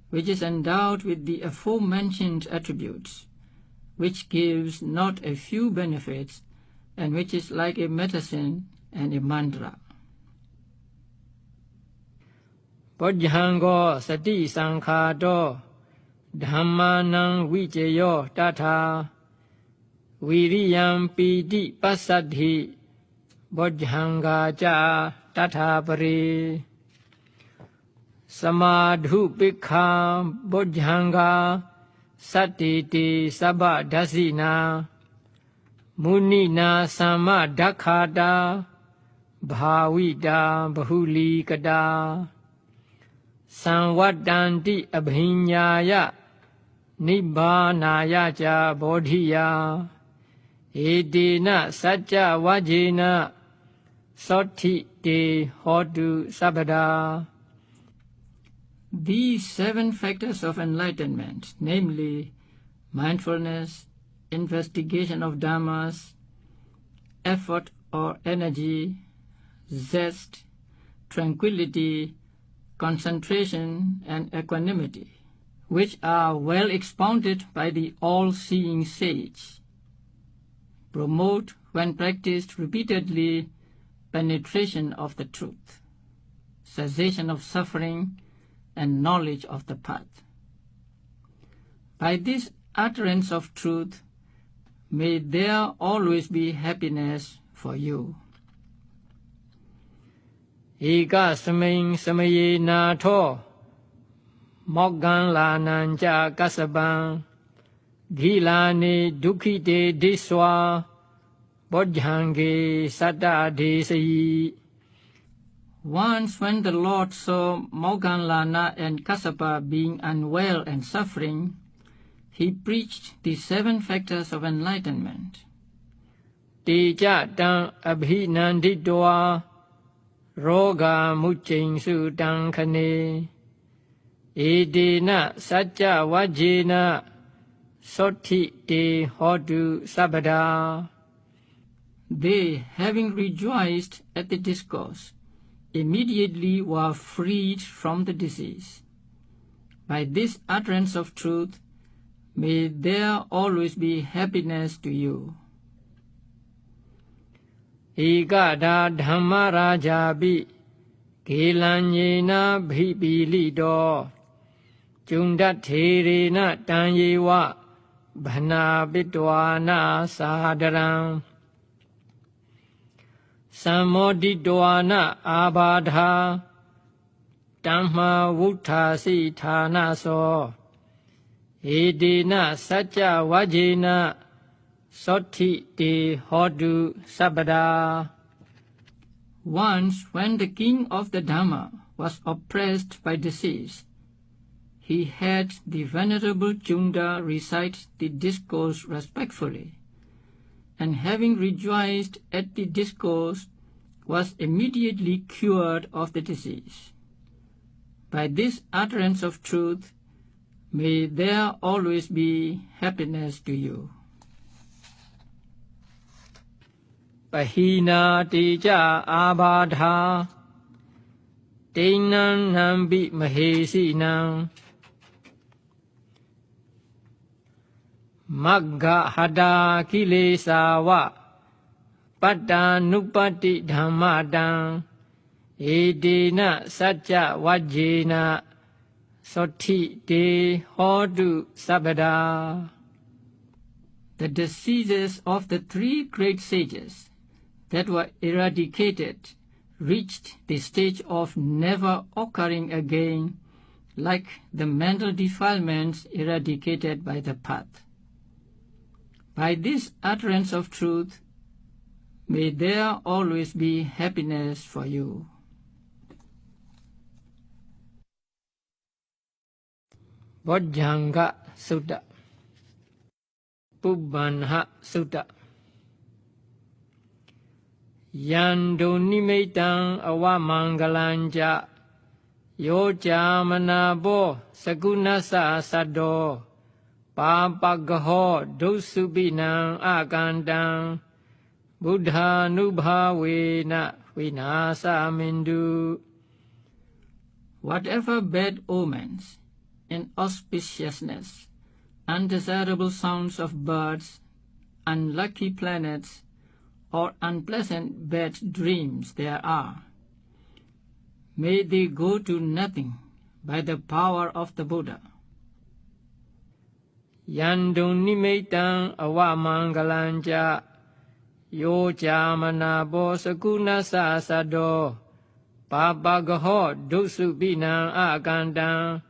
which is endowed with the aforementioned attributes, which gives not a few benefits, and which is like a medicine and a mantra. Bojjhango Sati Sankhado Dhammanang Vijayo Tata Viriyam Piti Pasadhi Bojjhanga Cha Tata Pari Samadhu Bikha Bojjhanga Satiti Sabba Dasina Munina Sama Dakhada Bhavida Bahuli Kada Sanvadanti Abhinyaya Nibbanaya Cha Bodhiya Edena Satya Vajena Soti Te Hodu Sabada. These 7 factors of enlightenment, namely mindfulness, investigation of dhammas, effort or energy, zest, tranquility, concentration, and equanimity, which are well expounded by the all-seeing sage, promote, when practiced repeatedly, penetration of the truth, cessation of suffering, and knowledge of the path. By this utterance of truth, may there always be happiness for you. Eka Samayin Samaye Nato Moggan Lananja Kasaban Gilani Dukhite Diswa Bojjhange Satta Desayi. Once when the Lord saw Moggallana and Kassapa being unwell and suffering, he preached the 7 factors of enlightenment. Teja Tang Abhinanditwa Roga Muchinsu Tankane Edena Satya Vajena Soti Te Hodu Sabada. They, having rejoiced at the discourse, immediately were freed from the disease. By this utterance of truth, may there always be happiness to you. Ekada Dhamma Rajabi Kilanyena Bhipilido Jundat Thirena Tanyewa Bhana Bidwana Sadaram. Samoditwana abadha Dhamma vuttasi thanaso Edena sacha vajena Sotti te hodu sabada. Once, when the king of the Dhamma was oppressed by disease, he had the Venerable Chunda recite the discourse respectfully, and having rejoiced at the discourse, was immediately cured of the disease. By this utterance of truth, may there always be happiness to you. Pahina teja abadha Teinam nambi mahesinam Magga hada kilesawa Paddanupati dhammadam Edena sacha vajena Sotti te hodu sabada. The diseases of the three great sages that were eradicated reached the stage of never occurring again, like the mental defilements eradicated by the path. By this utterance of truth, may there always be happiness for you. Bojjhanga Sutta Pubbannha Sutta Yando nimitang awamangalanja Yoja manabo sagunasa sado Papagaho dosubinang agandang Buddha nubhavena vinasa mindu. Whatever bad omens, inauspiciousness, undesirable sounds of birds, unlucky planets, or unpleasant bad dreams there are, may they go to nothing by the power of the Buddha. Yandun nimitang awamangalanja Yoja manabo sagunasa sado Papagaho dosubinang agandang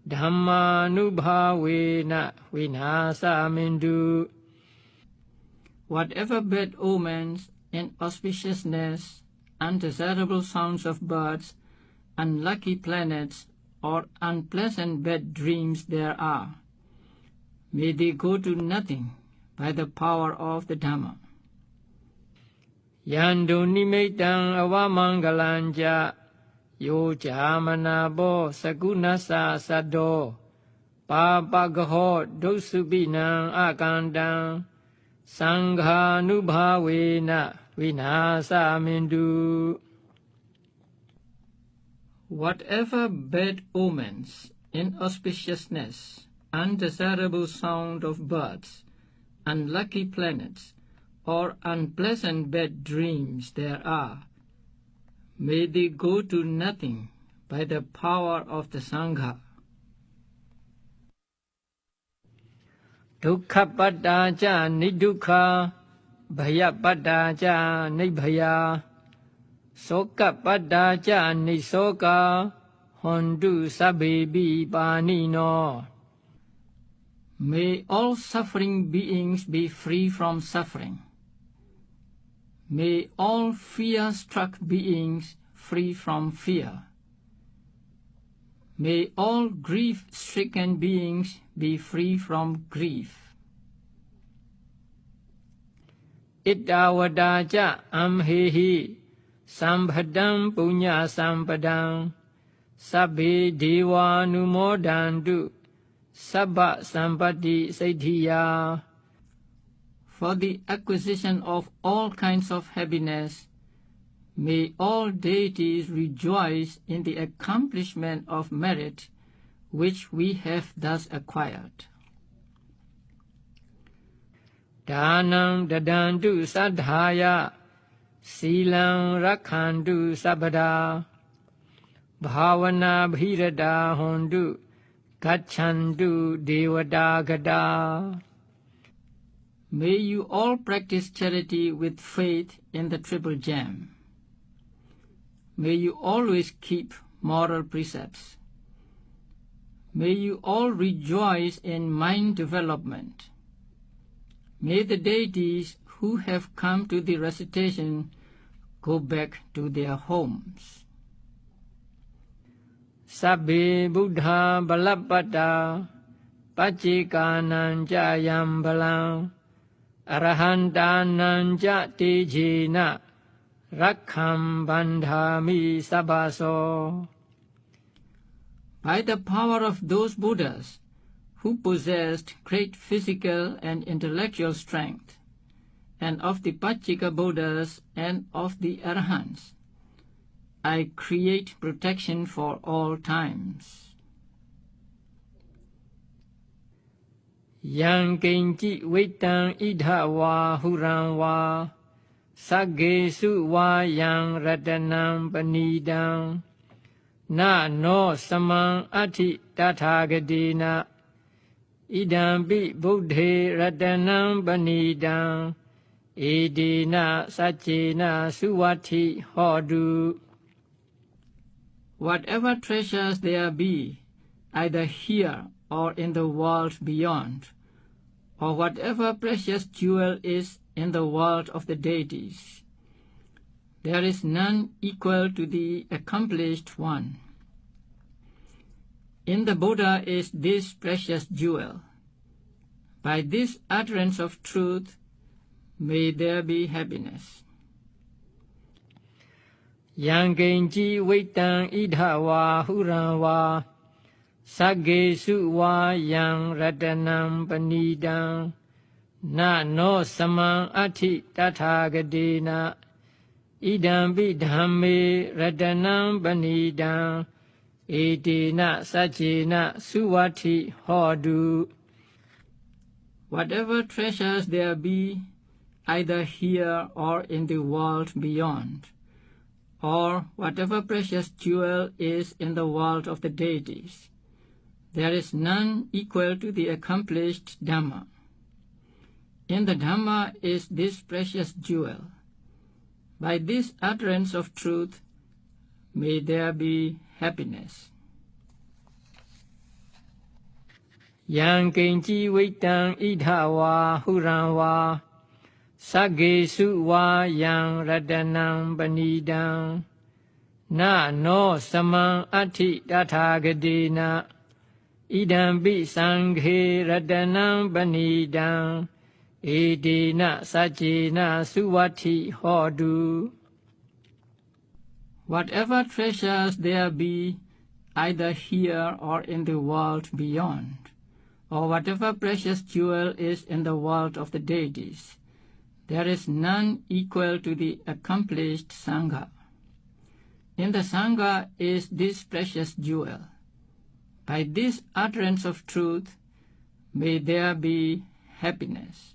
Dhamma nubhavena vinasa mindu. Whatever bad omens, inauspiciousness, undesirable sounds of birds, unlucky planets, or unpleasant bad dreams there are, may they go to nothing by the power of the Dhamma. Yando nimitang awamangalanja Yoja manabo sagunasa sado Papagaho dosubinang agandang Sangha nubhavena vinasa mindu. Whatever bad omens, inauspiciousness, undesirable sound of birds, unlucky planets, or unpleasant bad dreams there are, may they go to nothing by the power of the Sangha. Dukkha pada ca nidukha Bhaya pada ca nibhaya Soka pada ca nisoka Hondu sabebi panino. May all suffering beings be free from suffering. May all fear-struck beings free from fear. May all grief-stricken beings be free from grief. Ittavada ca amhehi Sambhadam punya sampadam Sabbe deva numodandu Sabba sampati siddhiya. For the acquisition of all kinds of happiness, may all deities rejoice in the accomplishment of merit which we have thus acquired. Dhanam dadantu sadhaya Silang rakhantu sabada Bhavana bhirada hondu Gachantu devada gada. May you all practice charity with faith in the Triple Gem. May you always keep moral precepts. May you all rejoice in mind development. May the deities who have come to the recitation go back to their homes. Sabbe Buddha Balapada Pachikanam Jayam Balam Arahantanam Jatijina Rakham Bandhami Sabaso. By the power of those Buddhas who possessed great physical and intellectual strength, and of the Pachika Buddhas and of the Arahants, I create protection for all times. Yang Genji Wetang Idhawa Huranwa Sagesu Wa Yang Ratanam Panidam Na No Samang Ati Tathagadina Idambi Buddhe Ratanam Panidam Edina Sachena Suwati Hodu. Whatever treasures there be, either here or in the world beyond, or whatever precious jewel is in the world of the deities, there is none equal to the accomplished one. In the Buddha is this precious jewel. By this utterance of truth, may there be happiness. Yang Genji Wetang Idhawa Huranwa Sagesu Wa Yang Ratanam Panidam Na No Samang Ati Tathagadina Idambi Dhamme Ratanam Panidam Edina Sachena Suwati Hodu. Whatever treasures there be, either here or in the world beyond, or whatever precious jewel is in the world of the deities, there is none equal to the accomplished Dhamma. In the Dhamma is this precious jewel. By this utterance of truth, may there be happiness. Yang Genji Wetang Idhawa Huranwa Sagesu Wa Yang Ratanam Panidam Na No Samang Ati Tathagadina Idambi Sanghe Ratanam Panidam Edina Sachena Suwati Hodu. Whatever treasures there be, either here or in the world beyond, or whatever precious jewel is in the world of the deities, there is none equal to the accomplished Sangha. In the Sangha is this precious jewel. By this utterance of truth, may there be happiness.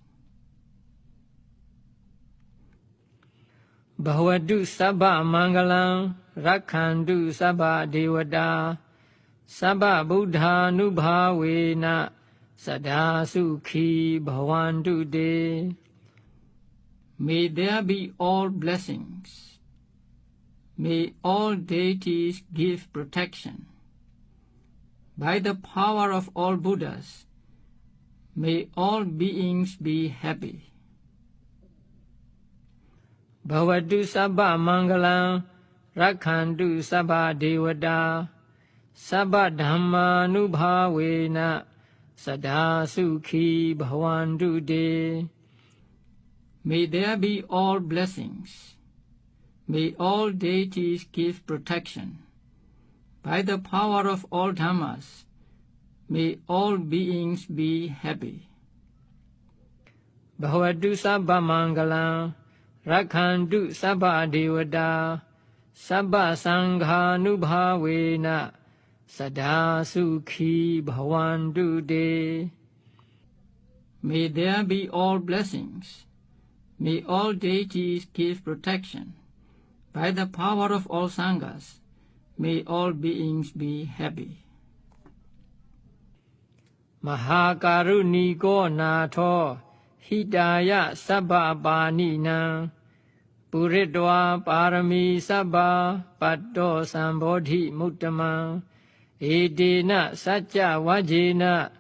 Bhavadu Sabba Mangalam Rakhandu Sabba Devata Sabba Buddha Nubhavena Sada Sukhi Bhavantu De. May there be all blessings. May all deities give protection. By the power of all Buddhas, may all beings be happy. Bhavadu Sabba Mangalam Rakhandu Sabba Devata Sabba Dhamma Nubhavena Sada Sukhi Bhavantu De. May there be all blessings. May all deities give protection. By the power of all Dhammas, may all beings be happy. Bhavadu Sabba Mangalam Rakhandu Sabba Devata Sabba Sangha Nubhavena Sada Sukhi Bhavantu De. May there be all blessings. May all deities give protection. By the power of all Sanghas, may all beings be happy. Mahakaruniko Natho Hidaya Sabba Banina Puritwa Parami Sabba Paddo Sambodhi Muttama Edina Satya Vajena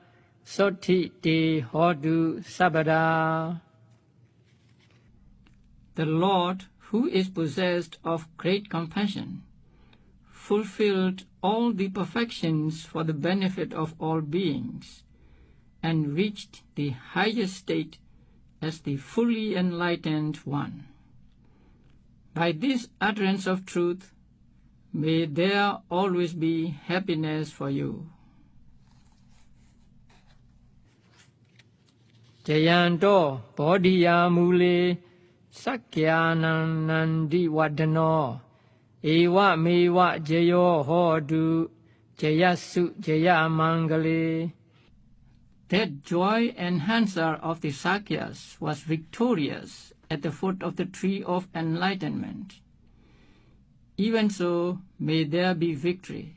Soti Te Hodu Sabada. The Lord, who is possessed of great compassion, fulfilled all the perfections for the benefit of all beings, and reached the highest state as the fully enlightened one. By this utterance of truth, may there always be happiness for you. Jayanto Bodhiya Mule Sakyanandi Wadano Ewa Mewa Jayo Hodu Jayasu Jayamangale. That joy enhancer of the Sakyas was victorious at the foot of the tree of enlightenment. Even so, may there be victory.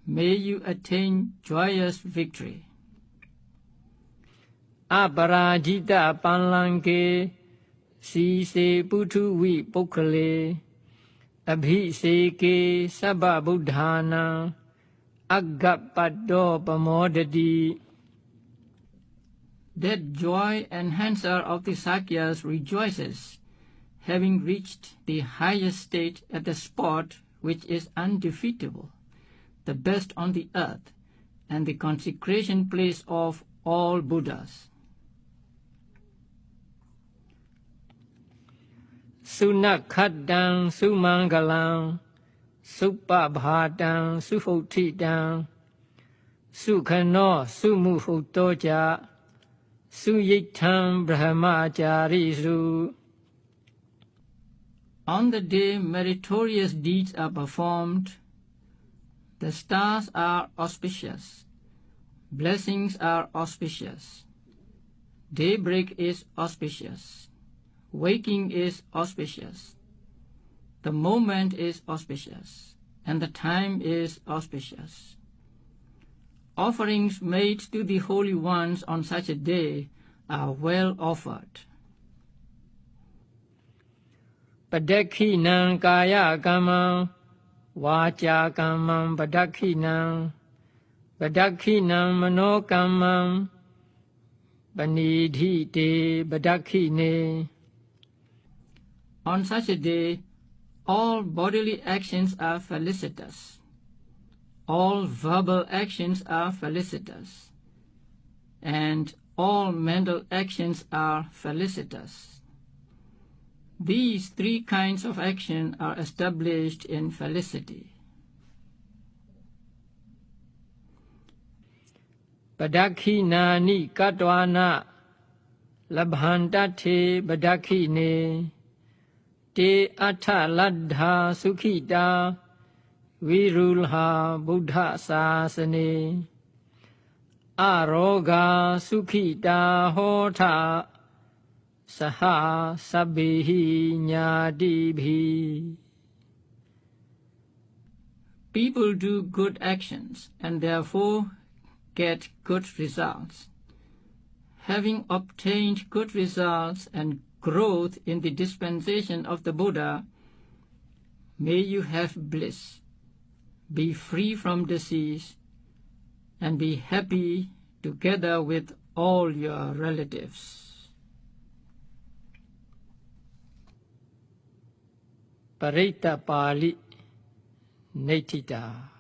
May you attain joyous victory. Aparajita Panlanke Si Se Putuvi Pokale Abhi Se Ke Sabba Buddhana Agapado Pamodadi. That joy enhancer of the Sakyas rejoices, having reached the highest state at the spot which is undefeatable, the best on the earth, and the consecration place of all Buddhas. Sunakhaddang Sumangalang Supabhadang Sufotidang Sukhano Sumuhutoja Suyitam Brahmacharisu. On the day meritorious deeds are performed, the stars are auspicious, blessings are auspicious, daybreak is auspicious, waking is auspicious, the moment is auspicious, and the time is auspicious. Offerings made to the holy ones on such a day are well offered. Padakhinang Kaya Kamang Vacha Kamang Padakhinang Padakhinang Mano Kamang Panidhi Te Padakhine. On such a day, all bodily actions are felicitous. All verbal actions are felicitous, and all mental actions are felicitous. These three kinds of action are established in felicity. Padakhinani Katwana Labhantate Padakhine Te Atha Ladha Sukhita Virulha Buddha Sasane Aroga Sukhita Hota Saha Sabbihi Nyadibhi. People do good actions and therefore get good results. Having obtained good results and growth in the dispensation of the Buddha, may you have bliss, be free from disease, and be happy together with all your relatives. Paritta Pali Netita.